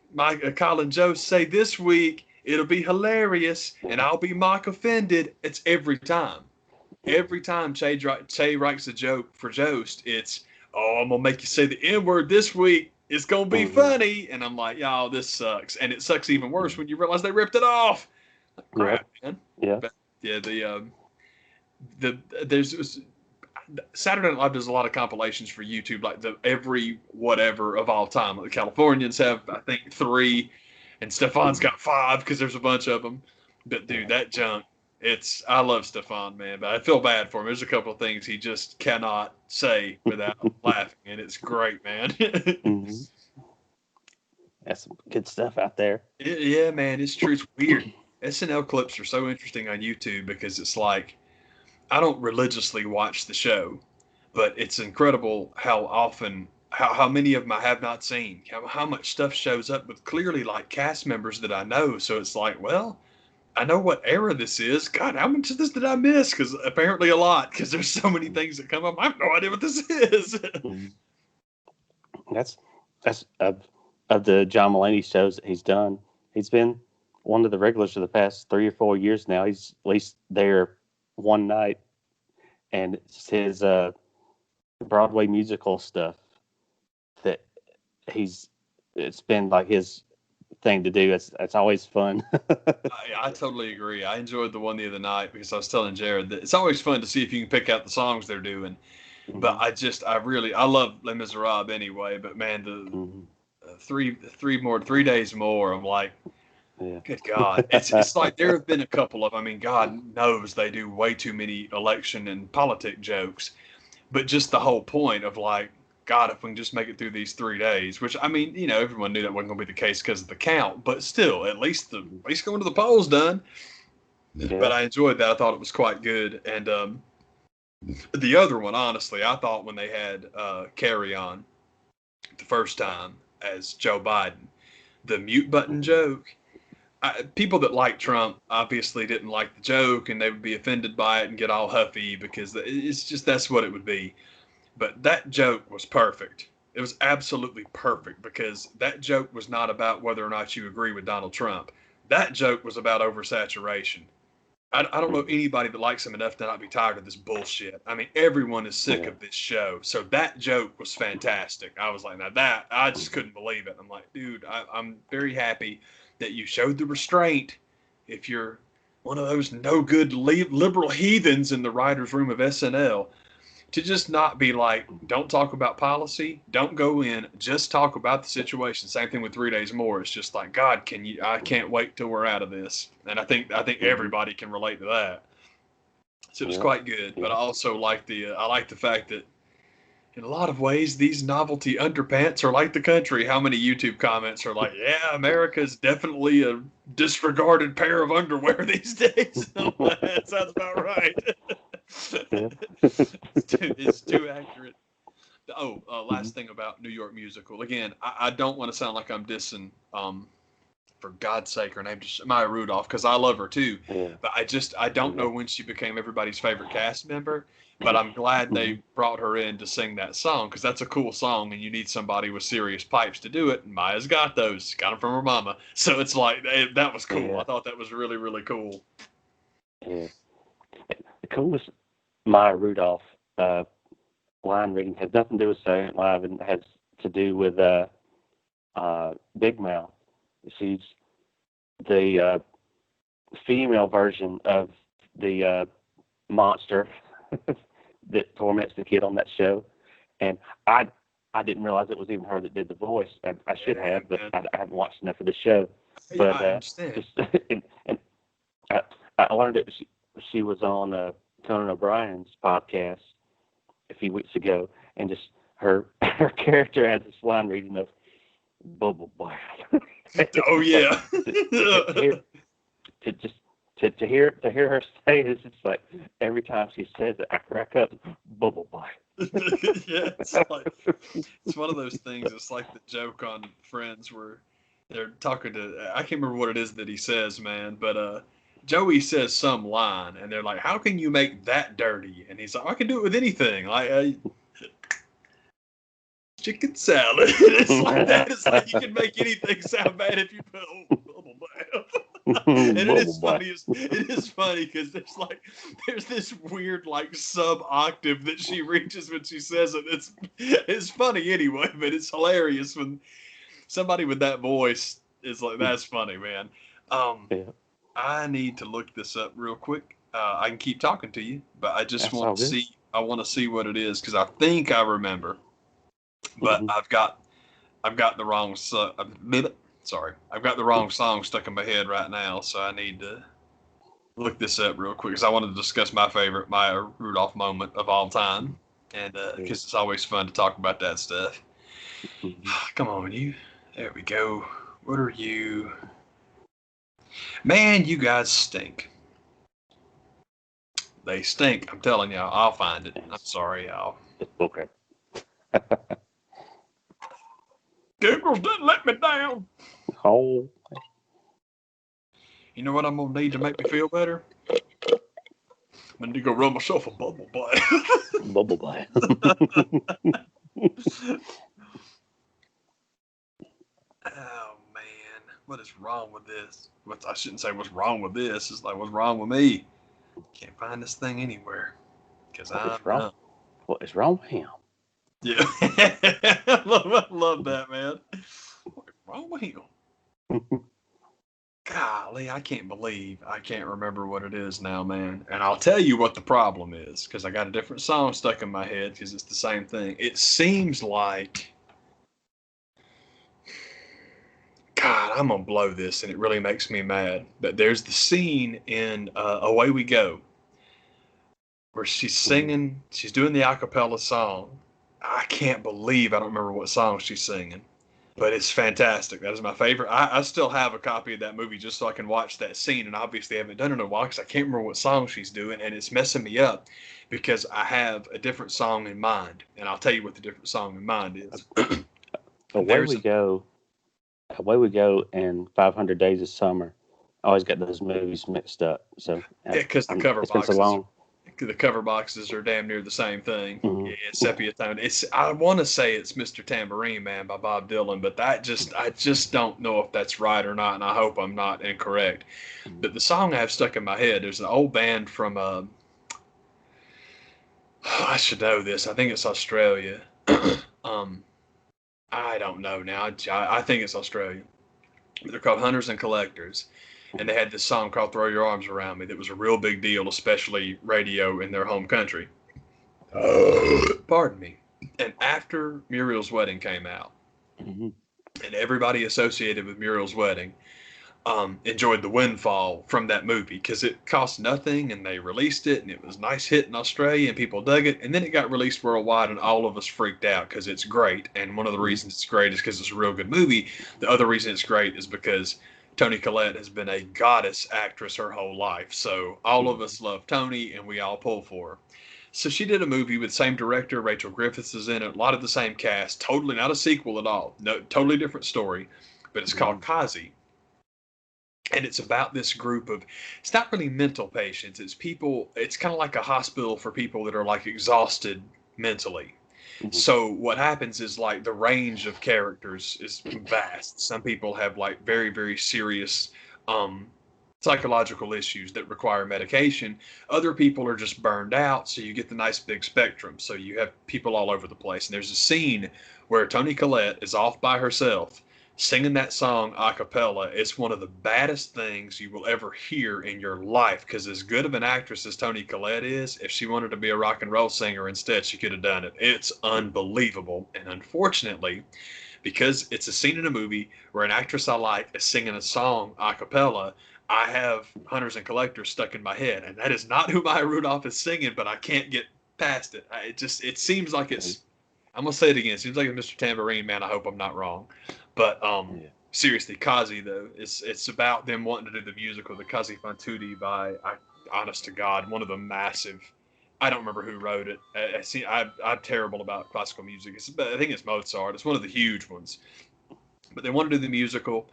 Colin Jost say this week? It'll be hilarious, and I'll be mock offended. It's every time. Every time Che writes a joke for Jost, it's, oh, I'm going to make you say the N-word this week. It's going to be funny. And I'm like, y'all, this sucks. And it sucks even worse when you realize they ripped it off. Like, crap, man. Yeah. But, yeah, there's Saturday Night Live does a lot of compilations for YouTube, like the every whatever of all time. Like the Californians have, I think, 3, and Stefan's got 5 because there's a bunch of them. But dude, that junk, I love Stefan, man, but I feel bad for him. There's a couple of things he just cannot say without laughing, and it's great, man. Mm-hmm. That's some good stuff out there. Yeah, man, it's true. It's weird. SNL clips are so interesting on YouTube because it's like, I don't religiously watch the show, but it's incredible how often, how many of them I have not seen, how much stuff shows up with clearly like cast members that I know. So it's like, well, I know what era this is. God, how much of this did I miss? Because apparently a lot, because there's so many things that come up. I have no idea what this is. That's of the John Mulaney shows that he's done. He's been one of the regulars for the past 3 or 4 years now. He's at least there one night, and it's his Broadway musical stuff that it's been like his thing to do. It's always fun. I totally agree. I enjoyed the one the other night because I was telling Jared that it's always fun to see if you can pick out the songs they're doing. Mm-hmm. But I love Les Miserables anyway. But man, the 3 days more, I'm like, yeah. Good God. It's like there have been a couple of, I mean, God knows they do way too many election and politic jokes. But just the whole point of like, God, if we can just make it through these 3 days, which, I mean, everyone knew that wasn't going to be the case because of the count, but still, at least going to the polls done. Yeah. But I enjoyed that. I thought it was quite good. And the other one, honestly, I thought when they had Carrie on the first time as Joe Biden, the mute button joke, people that like Trump obviously didn't like the joke, and they would be offended by it and get all huffy because it's just, that's what it would be. But that joke was perfect. It was absolutely perfect because that joke was not about whether or not you agree with Donald Trump. That joke was about oversaturation. I don't know anybody that likes him enough to not be tired of this bullshit. I mean, everyone is sick of this show. So that joke was fantastic. I was like, now that, I just couldn't believe it. I'm like, dude, I'm very happy that you showed the restraint. If you're one of those no good liberal heathens in the writer's room of SNL, to just not be like, don't talk about policy, don't go in, just talk about the situation. Same thing with 3 days more. It's just like, God, I can't wait till we're out of this. And I think everybody can relate to that. So it was quite good. But I also like I like the fact that in a lot of ways, these novelty underpants are like the country. How many YouTube comments are like, yeah, America's definitely a disregarded pair of underwear these days. That sounds about right. It's too accurate. Oh, last thing about New York Musical. Again, I don't want to sound like I'm dissing, for God's sake, her name just Maya Rudolph, because I love her too. Yeah. But I don't know when she became everybody's favorite cast member. But I'm glad they brought her in to sing that song, because that's a cool song, and you need somebody with serious pipes to do it. And Maya's got those. Got them from her mama. So it's like, that was cool. Yeah. I thought that was really, really cool. Yeah. The coolest Maya Rudolph line reading has nothing to do with Saturday Night Live, and has to do with Big Mouth. She's the female version of the monster that torments the kid on that show. And I didn't realize it was even her that did the voice. I should have, but I haven't watched enough of the show. But I understand. and I learned that she was on Conan O'Brien's podcast a few weeks ago, and just her character has this line reading of bubble boy. Oh yeah. to just to hear her say it, it's just like every time she says it, I crack up. Bubble butt. Yeah, it's one of those things. It's like the joke on Friends where they're talking to, I can't remember what it is that he says, man, but Joey says some line, and they're like, "How can you make that dirty?" And he's like, "I can do it with anything, like chicken salad." It's like that. It's like you can make anything sound bad if you put bubble bath. And it is funny. It is funny because there's this weird like sub octave that she reaches when she says it. It's funny anyway, but it's hilarious when somebody with that voice is like, "That's funny, man." Yeah. I need to look this up real quick. I can keep talking to you, but I just That's want all to good. see. I want to see what it is because I think I remember, but I've got the wrong. Sorry, I've got the wrong song stuck in my head right now, so I need to look this up real quick because I wanted to discuss my favorite Maya Rudolph moment of all time, and because it's always fun to talk about that stuff. Come on, you. There we go. What are you? Man, you guys stink. They stink. I'm telling y'all. I'll find it. I'm sorry, y'all. Okay. Google's didn't let me down. Oh. You know what I'm gonna need to make me feel better? I need to go run myself a bubble bath. Bubble bath. Oh man, what is wrong with this? I shouldn't say what's wrong with this. It's like what's wrong with me? Can't find this thing anywhere because I'm wrong? What is wrong with him? Yeah, I love that, man. What's wrong with him? Golly, I can't believe I can't remember what it is now, man. And I'll tell you what the problem is because I got a different song stuck in my head because it's the same thing. It seems like, God, I'm gonna blow this, and it really makes me mad. But there's the scene in Away We Go where she's singing, she's doing the a cappella song. I can't believe I don't remember what song she's singing, but it's fantastic. That is my favorite. I still have a copy of that movie just so I can watch that scene, and obviously I haven't done it in a while because I can't remember what song she's doing, and it's messing me up because I have a different song in mind, and I'll tell you what the different song in mind is. Away We Go, and 500 Days of Summer. I always got those movies mixed up. So Yeah, because the cover it's been so boxes. long. The cover boxes are damn near the same thing. Mm-hmm. Yeah, sepia tone. I want to say it's Mr. Tambourine Man by Bob Dylan, but I just don't know if that's right or not, and I hope I'm not incorrect. But the song I have stuck in my head, there's an old band from I should know this. I think it's Australia. I don't know now. I think it's Australia. They're called Hunters and Collectors, and they had this song called "Throw Your Arms Around Me" that was a real big deal, especially radio in their home country. Pardon me. And after Muriel's Wedding came out, and everybody associated with Muriel's Wedding enjoyed the windfall from that movie because it cost nothing, and they released it, and it was a nice hit in Australia, and people dug it, and then it got released worldwide, and all of us freaked out because it's great. And one of the reasons it's great is because it's a real good movie. The other reason it's great is because Toni Collette has been a goddess actress her whole life, so all of us love Toni, and we all pull for her. So she did a movie with the same director, Rachel Griffiths is in it, a lot of the same cast, totally not a sequel at all, no, totally different story, but it's called Kazi. And it's about this group of, it's not really mental patients, it's people, it's kind of like a hospital for people that are like exhausted mentally. So what happens is like the range of characters is vast. Some people have like very, very serious psychological issues that require medication. Other people are just burned out, so you get the nice big spectrum. So you have people all over the place. And there's a scene where Toni Collette is off by herself singing that song a cappella. It's one of the baddest things you will ever hear in your life, because as good of an actress as Toni Collette is, if she wanted to be a rock and roll singer instead, she could have done it. It's unbelievable. And unfortunately, because it's a scene in a movie where an actress I like is singing a song a cappella, I have Hunters and Collectors stuck in my head, and that is not who Maya Rudolph is singing, but I can't get past it. It seems like it's, I'm gonna say it again. It seems like it's Mr. Tambourine Man. I hope I'm not wrong, but seriously, Kazi though, it's about them wanting to do the musical, the Kazi fan tutti by, honest to God, one of the massive. I don't remember who wrote it. I'm terrible about classical music. I think it's Mozart. It's one of the huge ones. But they want to do the musical,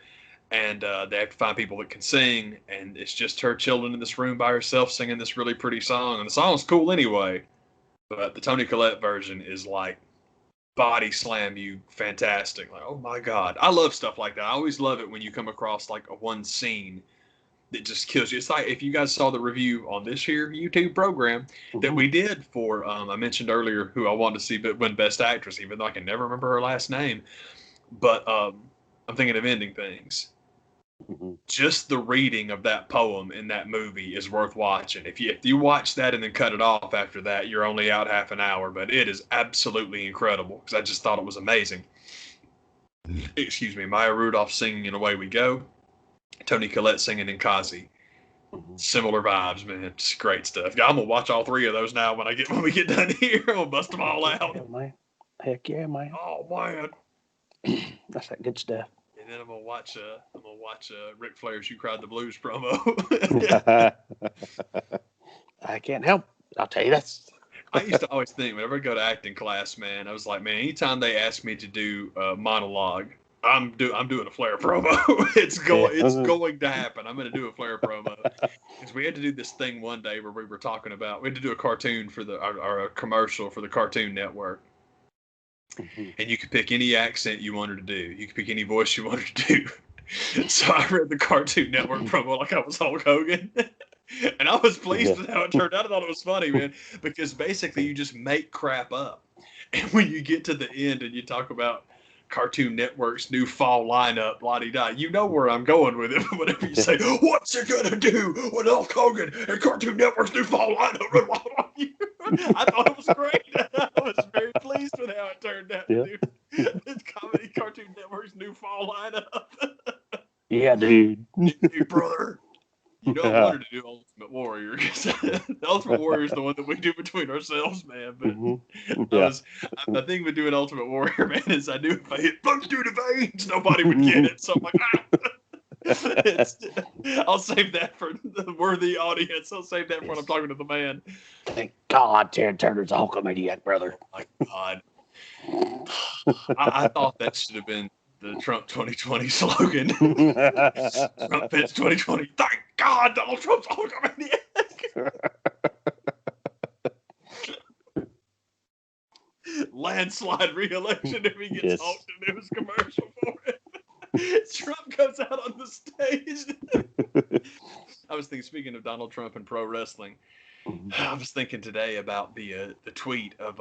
and they have to find people that can sing, and it's just her chilling in this room by herself singing this really pretty song, and the song's cool anyway. But the Toni Collette version is like body slam you fantastic. Like, oh my God. I love stuff like that. I always love it when you come across like a one scene that just kills you. It's like if you guys saw the review on this here YouTube program that we did for, I mentioned earlier who I wanted to see but win Best Actress, even though I can never remember her last name. But I'm thinking of Ending Things. Just the reading of that poem in that movie is worth watching. If you watch that and then cut it off after that, you're only out half an hour, but it is absolutely incredible because I just thought it was amazing. Excuse me, Maya Rudolph singing in Away We Go, Toni Collette singing in Kazi. Similar vibes, man. It's great stuff. I'm gonna watch all three of those now when we get done here. I'm gonna bust them all out. Yeah, man. Heck yeah, man. Oh man, that's that good stuff. And then I'm gonna watch Ric Flair's "You Cried the Blues" promo. I can't help. I'll tell you this. I used to always think whenever I go to acting class, man, I was like, man, anytime they ask me to do a monologue, I'm doing a Flair promo. It's going to happen. I'm going to do a Flair promo because we had to do this thing one day where we were talking about we had to do a cartoon for our commercial for the Cartoon Network. And you could pick any accent you wanted to do. You could pick any voice you wanted to do. So I read the Cartoon Network promo like I was Hulk Hogan. And I was pleased with how it turned out. I thought it was funny, man, because basically you just make crap up. And when you get to the end and you talk about Cartoon Network's new fall lineup, la-di-da, you know where I'm going with it. Whatever you say, what's it going to do with Hulk Hogan and Cartoon Network's new fall lineup? I thought it was great. I was very pleased with how it turned out. Yeah. It's Comedy Cartoon Network's new fall lineup. Yeah, dude. Hey, brother. You know, I wanted to do Ultimate Warrior. The Ultimate Warrior is the one that we do between ourselves, man. But the thing with doing Ultimate Warrior, man, is I knew if I hit punch through the veins, nobody would get it. So I'm like, I'll save that for the worthy audience. I'll save that for when I'm talking to the man. Thank God Ted Turner's a Hulkamaniac, brother. Oh, my God. I thought that should have been the Trump 2020 slogan. Trump Fits 2020. Thank God Donald Trump's a Hulkamaniac. Landslide re-election if he gets Hulk to do his commercial for it. Trump comes out on the stage. I was thinking, speaking of Donald Trump and pro wrestling, I was thinking today about the tweet of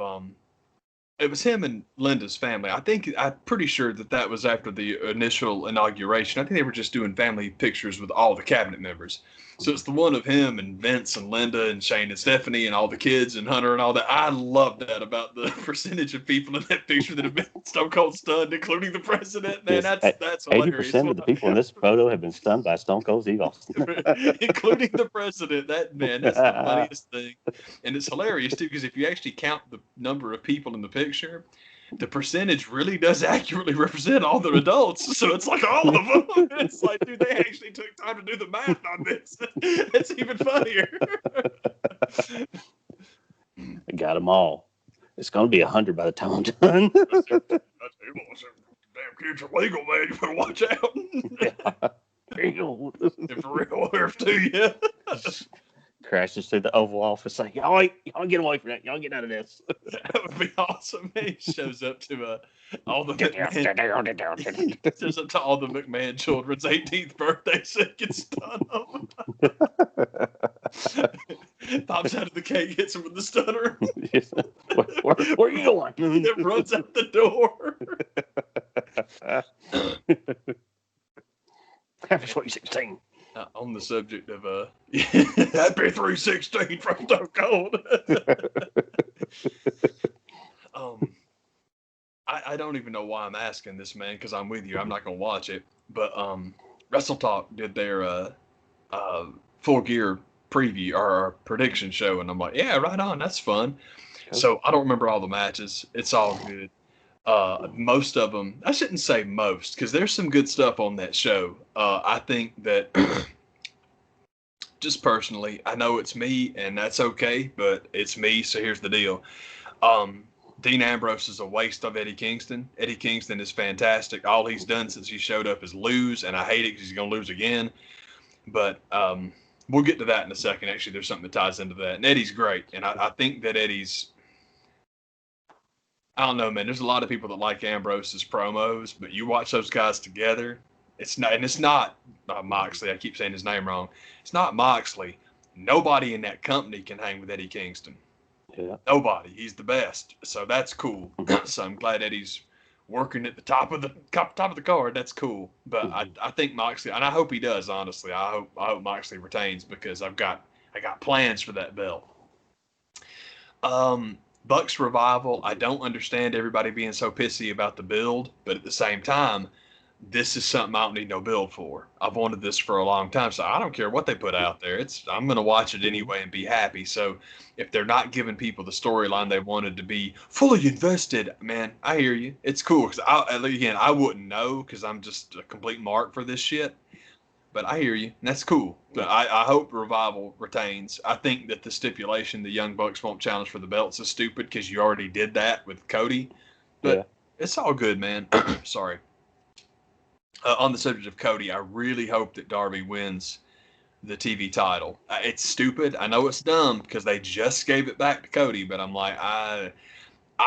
it was him and Linda's family. I'm pretty sure that was after the initial inauguration. I think they were just doing family pictures with all the cabinet members. So it's the one of him and Vince and Linda and Shane and Stephanie and all the kids and Hunter and all that. I love that about the percentage of people in that picture that have been stone cold stunned, including the president. Man, that's hilarious. 80% of the people in this photo have been stunned by Stone Cold Steve Austin. Including the president. That's the funniest thing. And it's hilarious, too, because if you actually count the number of people in the picture, the percentage really does accurately represent all the adults. So it's like all of them. It's like, dude, they actually took time to do the math on this. It's even funnier. I got them all. It's going to be 100 by the time I'm done. Damn kids are legal, man. You better watch out. Yeah. Real. If real earth to you. Crashes through the Oval Office like, y'all get away from that. Y'all get out of this. That would be awesome. He shows up to all the McMahon, shows up to all the McMahon children's 18th birthday so he can stun them. Pops out of the cake, hits him with the stunner. Where are you going? It runs out the door. Happy 2016. On the subject of Happy 316 from Stone Cold. I don't even know why I'm asking this, man, because I'm with you. I'm not gonna watch it. But Wrestle Talk did their Full Gear preview or prediction show, and I'm like, yeah, right on, that's fun. Okay. So I don't remember all the matches. It's all good. Most of them, I shouldn't say most, because there's some good stuff on that show. I think that just personally, I know it's me, and that's okay, but it's me. So here's the deal. Dean Ambrose is a waste of Eddie Kingston. Eddie Kingston is fantastic. All he's done since he showed up is lose, and I hate it because he's going to lose again. But we'll get to that in a second. Actually, there's something that ties into that. And Eddie's great, and I think that Eddie's – I don't know, man. There's a lot of people that like Ambrose's promos, but you watch those guys together, it's not Moxley. I keep saying his name wrong. It's not Moxley. Nobody in that company can hang with Eddie Kingston. Yeah. Nobody. He's the best. So that's cool. So I'm glad Eddie's working at the top of the card. That's cool. But I think Moxley, and I hope he does. Honestly, I hope Moxley retains because I got plans for that belt. Bucks Revival. I don't understand everybody being so pissy about the build, but at the same time, this is something I don't need no build for. I've wanted this for a long time, so I don't care what they put out there. I'm going to watch it anyway and be happy. So if they're not giving people the storyline they wanted to be fully invested, man, I hear you. It's cool. Because I wouldn't know because I'm just a complete mark for this shit. But I hear you. And that's cool. But I hope Revival retains. I think that the stipulation the Young Bucks won't challenge for the belts is stupid because you already did that with Cody. But It's all good, man. Sorry. On the subject of Cody, I really hope that Darby wins the TV title. It's stupid. I know it's dumb because they just gave it back to Cody, but I'm like, I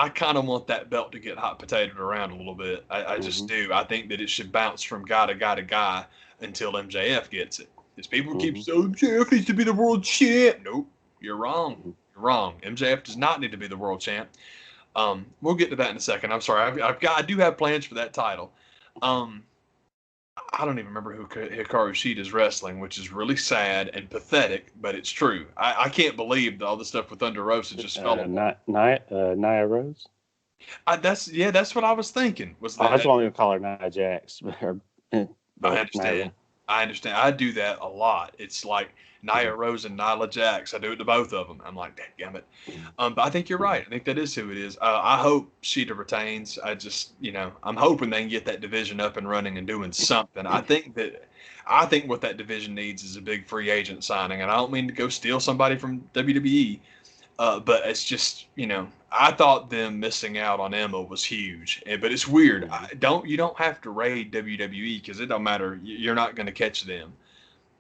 kind of want that belt to get hot potatoed around a little bit. I just do. I think that it should bounce from guy to guy to guy until MJF gets it. Because people keep saying, MJF needs to be the world champ. Nope, you're wrong. You're wrong. MJF does not need to be the world champ. We'll get to that in a second. I'm sorry. I do have plans for that title. I don't even remember who Hikaru Shida is wrestling, which is really sad and pathetic, but it's true. I can't believe that all the stuff with Thunder Rosa just fell apart. Nia Rose? That's what I was thinking. I just want to call her Nia Jax. I understand. I understand. I do that a lot. It's like Nia Rose and Nyla Jax. I do it to both of them. I'm like, damn it. But I think you're right. I think that is who it is. I hope Sheeta retains. I just, I'm hoping they can get that division up and running and doing something. I think what that division needs is a big free agent signing. And I don't mean to go steal somebody from WWE. But it's just, I thought them missing out on Emma was huge. But it's weird. You don't have to raid WWE because it don't matter. You're not going to catch them.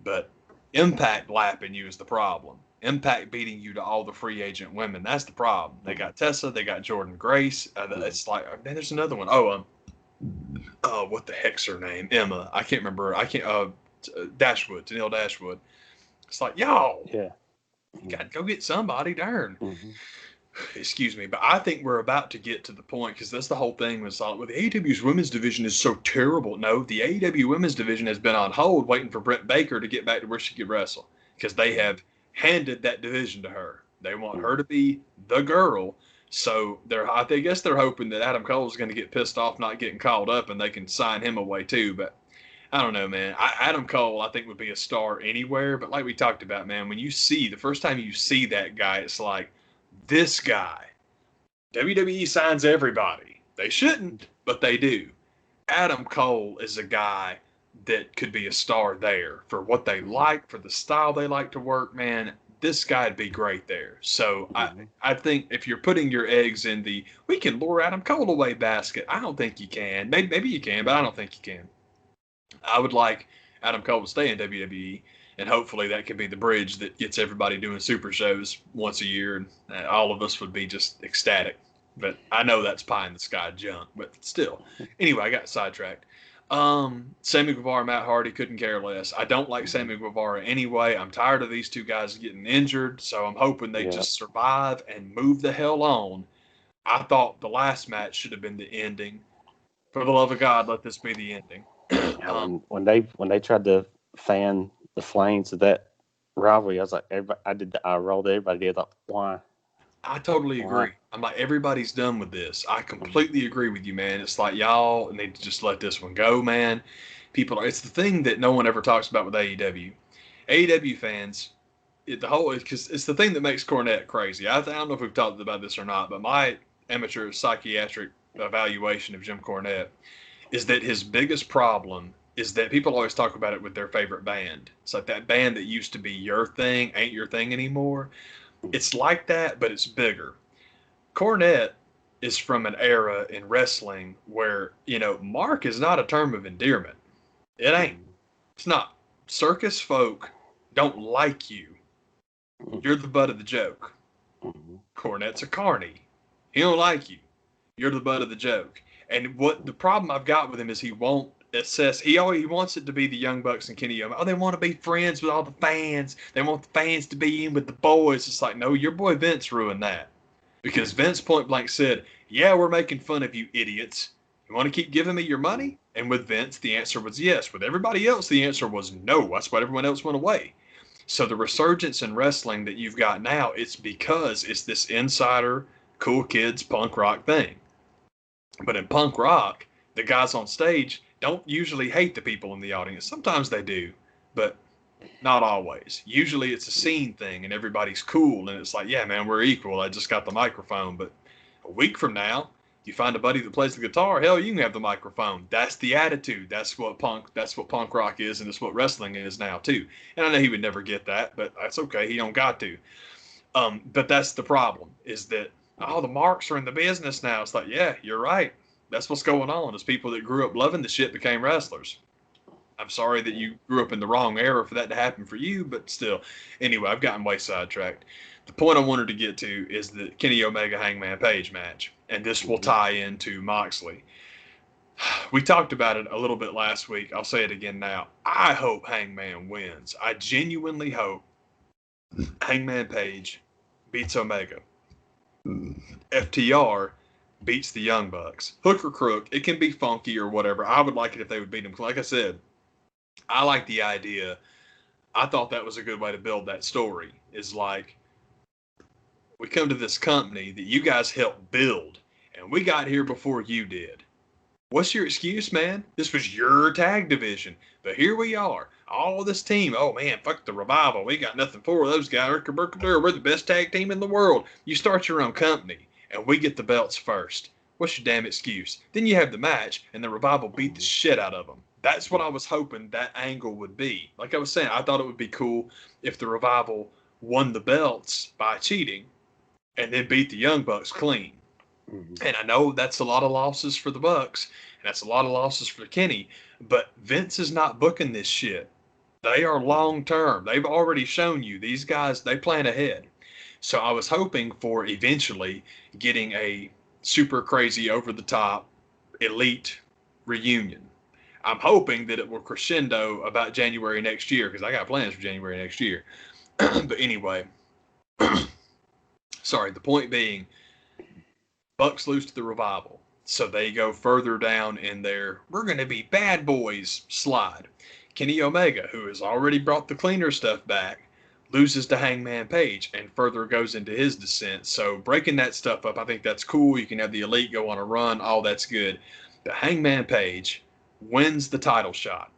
But Impact lapping you is the problem. Impact beating you to all the free agent women. That's the problem. They got Tessa. They got Jordan Grace. It's like, man, there's another one. What the heck's her name? Emma. I can't remember. Dashwood. Tennille Dashwood. It's like, y'all. Yeah. You got to go get somebody, darn. Excuse me, but I think we're about to get to the point because that's the whole thing was like, well, the AEW's women's division is so terrible. No, the AEW women's division has been on hold waiting for Britt Baker to get back to where she could wrestle because they have handed that division to her. They want her to be the girl. So I guess they're hoping that Adam Cole is going to get pissed off not getting called up and they can sign him away too. But I don't know, man. Adam Cole, I think, would be a star anywhere. But like we talked about, man, when the first time you see that guy, it's like, this guy. WWE signs everybody. They shouldn't, but they do. Adam Cole is a guy that could be a star there for what they like, for the style they like to work, man. This guy'd be great there. So I think if you're putting your eggs in we can lure Adam Cole away basket, I don't think you can. Maybe you can, but I don't think you can. I would like Adam Cole to stay in WWE, and hopefully that could be the bridge that gets everybody doing super shows once a year, and all of us would be just ecstatic. But I know that's pie in the sky junk, but still. Anyway, I got sidetracked. Sammy Guevara, Matt Hardy, couldn't care less. I don't like Sammy Guevara anyway. I'm tired of these two guys getting injured, so I'm hoping they just survive and move the hell on. I thought the last match should have been the ending. For the love of God, let this be the ending. When they tried to fan the flames of that rivalry, I was like, I rolled everybody did. Like, why? I totally agree. I'm like, everybody's done with this. I completely agree with you, man. It's like y'all need to just let this one go, man. It's the thing that no one ever talks about with AEW. AEW fans, because it's the thing that makes Cornette crazy. I don't know if we've talked about this or not, but my amateur psychiatric evaluation of Jim Cornette is that his biggest problem is that people always talk about it with their favorite band. It's like that band that used to be your thing ain't your thing anymore. It's like that, but it's bigger. Cornette is from an era in wrestling where, Mark is not a term of endearment. It ain't. It's not. Circus folk don't like you. You're the butt of the joke. Cornette's a carny. He don't like you. You're the butt of the joke. And what the problem I've got with him is he won't assess. He wants it to be the Young Bucks and Kenny Omega. Oh, they want to be friends with all the fans. They want the fans to be in with the boys. It's like, no, your boy Vince ruined that. Because Vince point blank said, yeah, we're making fun of you idiots. You want to keep giving me your money? And with Vince, the answer was yes. With everybody else, the answer was no. That's why everyone else went away. So the resurgence in wrestling that you've got now, it's because it's this insider, cool kids, punk rock thing. But in punk rock, the guys on stage don't usually hate the people in the audience. Sometimes they do, but not always. Usually it's a scene thing and everybody's cool and it's like, yeah, man, we're equal. I just got the microphone. But a week from now, you find a buddy that plays the guitar, hell, you can have the microphone. That's the attitude. That's what punk rock is, and it's what wrestling is now too. And I know he would never get that, but that's okay. He don't got to. But that's the problem, is that the marks are in the business now. It's like, yeah, you're right. That's what's going on. Is people that grew up loving the shit became wrestlers. I'm sorry that you grew up in the wrong era for that to happen for you, but still. Anyway, I've gotten way sidetracked. The point I wanted to get to is the Kenny Omega Hangman Page match, and this will tie into Moxley. We talked about it a little bit last week. I'll say it again now. I hope Hangman wins. I genuinely hope Hangman Page beats Omega. FTR beats the Young Bucks. Hook or crook, it can be funky or whatever. I would like it if they would beat them. Like I said, I like the idea. I thought that was a good way to build that story. Is like, we come to this company that you guys helped build, and we got here before you did. What's your excuse, man? This was your tag division, but here we are. All this team. Oh, man, fuck the Revival. We got nothing for those guys. We're the best tag team in the world. You start your own company, and we get the belts first. What's your damn excuse? Then you have the match, and the Revival beat the shit out of them. That's what I was hoping that angle would be. Like I was saying, I thought it would be cool if the Revival won the belts by cheating and then beat the Young Bucks clean. And I know that's a lot of losses for the Bucks, and that's a lot of losses for Kenny, but Vince is not booking this shit. They are long term. They've already shown you these guys, they plan ahead. So I was hoping for eventually getting a super crazy, over the top, elite reunion. I'm hoping that it will crescendo about January next year, because I got plans for January next year. But anyway, sorry, the point being, Bucks lose to the Revival. So they go further down in their we're going to be bad boys slide. Kenny Omega, who has already brought the cleaner stuff back, loses to Hangman Page and further goes into his descent. So breaking that stuff up, I think that's cool. You can have the Elite go on a run. All that's good. But Hangman Page wins the title shot.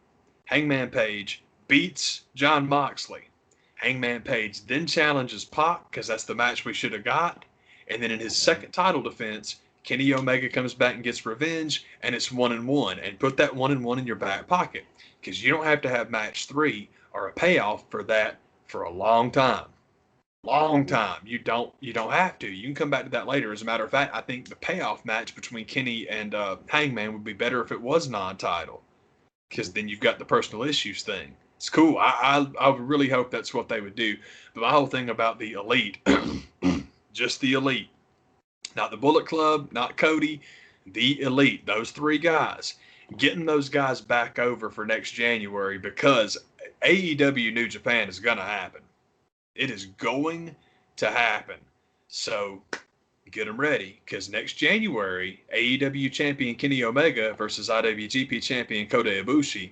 Hangman Page beats Jon Moxley. Hangman Page then challenges Pac, because that's the match we should have got. And then in his second title defense, Kenny Omega comes back and gets revenge, and it's 1-1. And put that 1-1 in your back pocket, because you don't have to have match 3 or a payoff for that for a long time. Long time. You don't have to. You can come back to that later. As a matter of fact, I think the payoff match between Kenny and Hangman would be better if it was non-title, because then you've got the personal issues thing. It's cool. I really hope that's what they would do. But my whole thing about the Elite, just the Elite, not the Bullet Club, not Cody, the Elite, those 3 guys, getting those guys back over for next January, because AEW New Japan is going to happen. It is going to happen. So get them ready, because next January, AEW champion Kenny Omega versus IWGP champion Kota Ibushi.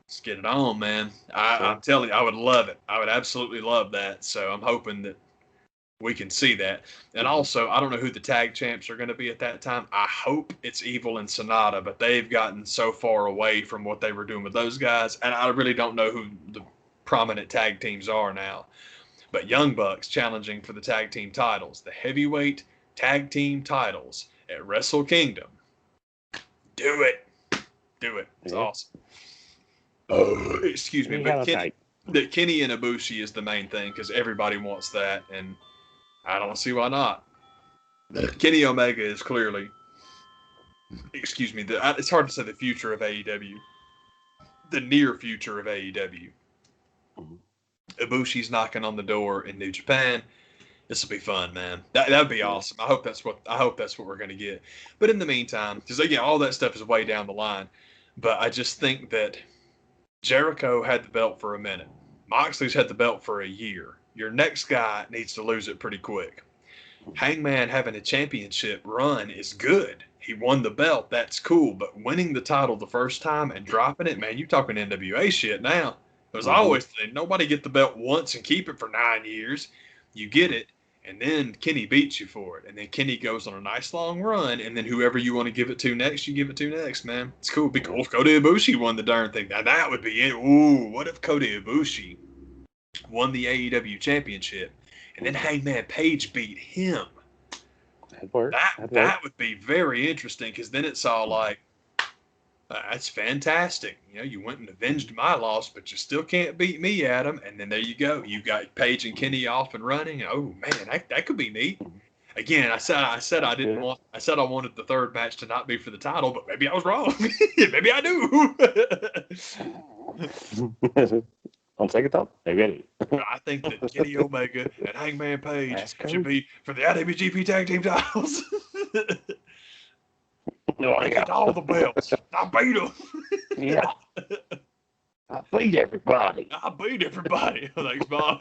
Let's get it on, man. I'm telling you, I would love it. I would absolutely love that. So I'm hoping that we can see that. And also, I don't know who the tag champs are going to be at that time. I hope it's Evil and Sonata, but they've gotten so far away from what they were doing with those guys, and I really don't know who the prominent tag teams are now. But Young Bucks challenging for the tag team titles, the heavyweight tag team titles at Wrestle Kingdom. Do it. Do it. It's awesome. Excuse me, but Kenny and Ibushi is the main thing because everybody wants that, and I don't see why not. Kenny Omega is clearly, excuse me, it's hard to say the future of AEW. The near future of AEW. Ibushi's knocking on the door in New Japan. This will be fun, man. That'd be awesome. I hope that's what we're gonna get. But in the meantime, because again, all that stuff is way down the line. But I just think that Jericho had the belt for a minute. Moxley's had the belt for a year. Your next guy needs to lose it pretty quick. Hangman having a championship run is good. He won the belt. That's cool. But winning the title the first time and dropping it, man, you're talking NWA shit now. There's always nobody get the belt once and keep it for 9 years. You get it, and then Kenny beats you for it. And then Kenny goes on a nice long run, and then whoever you want to give it to next, you give it to next, man. It's cool. Be cool if Kota Ibushi won the darn thing. Now that would be it. Ooh, what if Kota Ibushi won the AEW championship, and then Hangman Page beat him? That would be very interesting, because then it's all like, that's fantastic. You know, you went and avenged my loss, but you still can't beat me, Adam. And then there you go. You got Paige and Kenny off and running. Oh man, that could be neat. Again, I said I didn't want. I said I wanted the third match to not be for the title, but maybe I was wrong. Maybe I do. On second thought, maybe I do. I think that Kenny Omega and Hangman Page should be for the IWGP Tag Team titles. No, I got all the belts. I beat them. Yeah. I beat everybody. Thanks, Bob.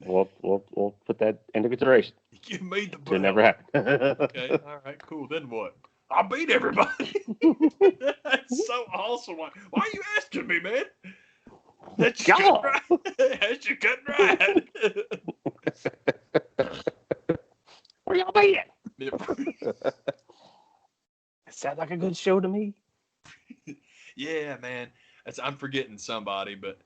We'll put that into consideration. Give me the belt. It never happened. Okay, all right, cool. Then what? I beat everybody. That's so awesome. Why are you asking me, man? That's your cut right. That's your cut right. Where y'all been? Sounds like a good show to me. Yeah, man. I'm forgetting somebody, but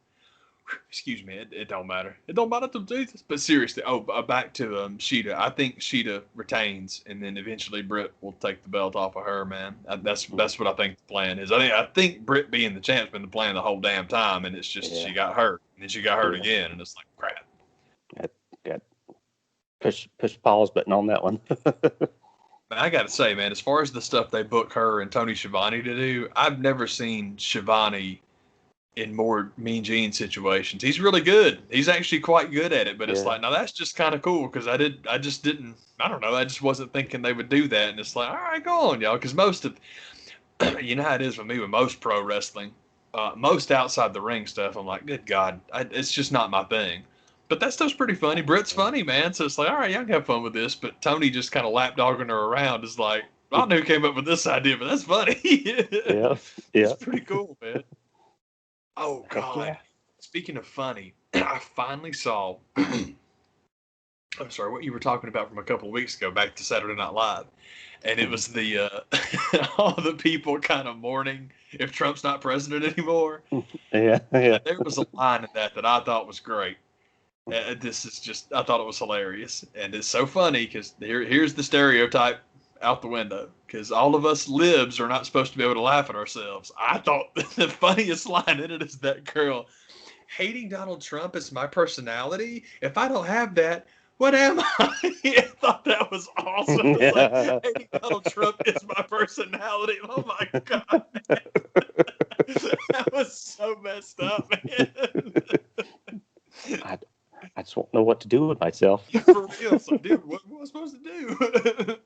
excuse me, it don't matter. It don't matter to Jesus. But seriously, back to Sheeta. I think Sheeta retains, and then eventually Britt will take the belt off of her, man. That's what I think the plan is. I think Britt being the champ's been the plan the whole damn time, and it's just she got hurt, and then she got hurt again, and it's like crap. Got push pause button on that one. I got to say, man, as far as the stuff they book her and Tony Schiavone to do, I've never seen Schiavone in more Mean Gene situations. He's really good. He's actually quite good at it, but it's like, now that's just kind of cool, because I just wasn't thinking they would do that. And it's like, all right, go on, y'all. Because most of, you know how it is with me with most pro wrestling, most outside the ring stuff, I'm like, good God, it's just not my thing. But that stuff's pretty funny. Britt's funny, man. So it's like, all right, y'all can have fun with this. But Tony just kind of lapdogging her around is like, I don't know who came up with this idea, but that's funny. Yeah. It's pretty cool, man. Oh, God. Yeah. Speaking of funny, I finally saw, I'm sorry, what you were talking about from a couple of weeks ago, back to Saturday Night Live. And it was the all the people kind of mourning if Trump's not president anymore. Yeah. There was a line in that I thought was great. I thought it was hilarious. And it's so funny because here's the stereotype out the window, because all of us libs are not supposed to be able to laugh at ourselves. I thought the funniest line in it is that girl, hating Donald Trump is my personality. If I don't have that, what am I? I thought that was awesome. It's like, hating Donald Trump is my personality. Oh my God. That was so messed up, man. I just won't know what to do with myself. For real. So, dude, what am I supposed to do?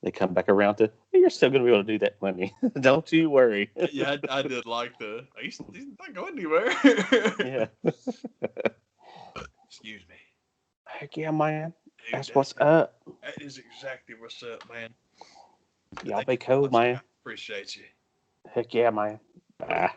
They come back around to, you're still going to be able to do that money. Don't you worry. Yeah, I did like he's not going anywhere. Yeah. Excuse me. Heck yeah, man. Dude, that's what's up. That is exactly what's up, man. Y'all be cool, man. Appreciate you. Heck yeah, man. Bye.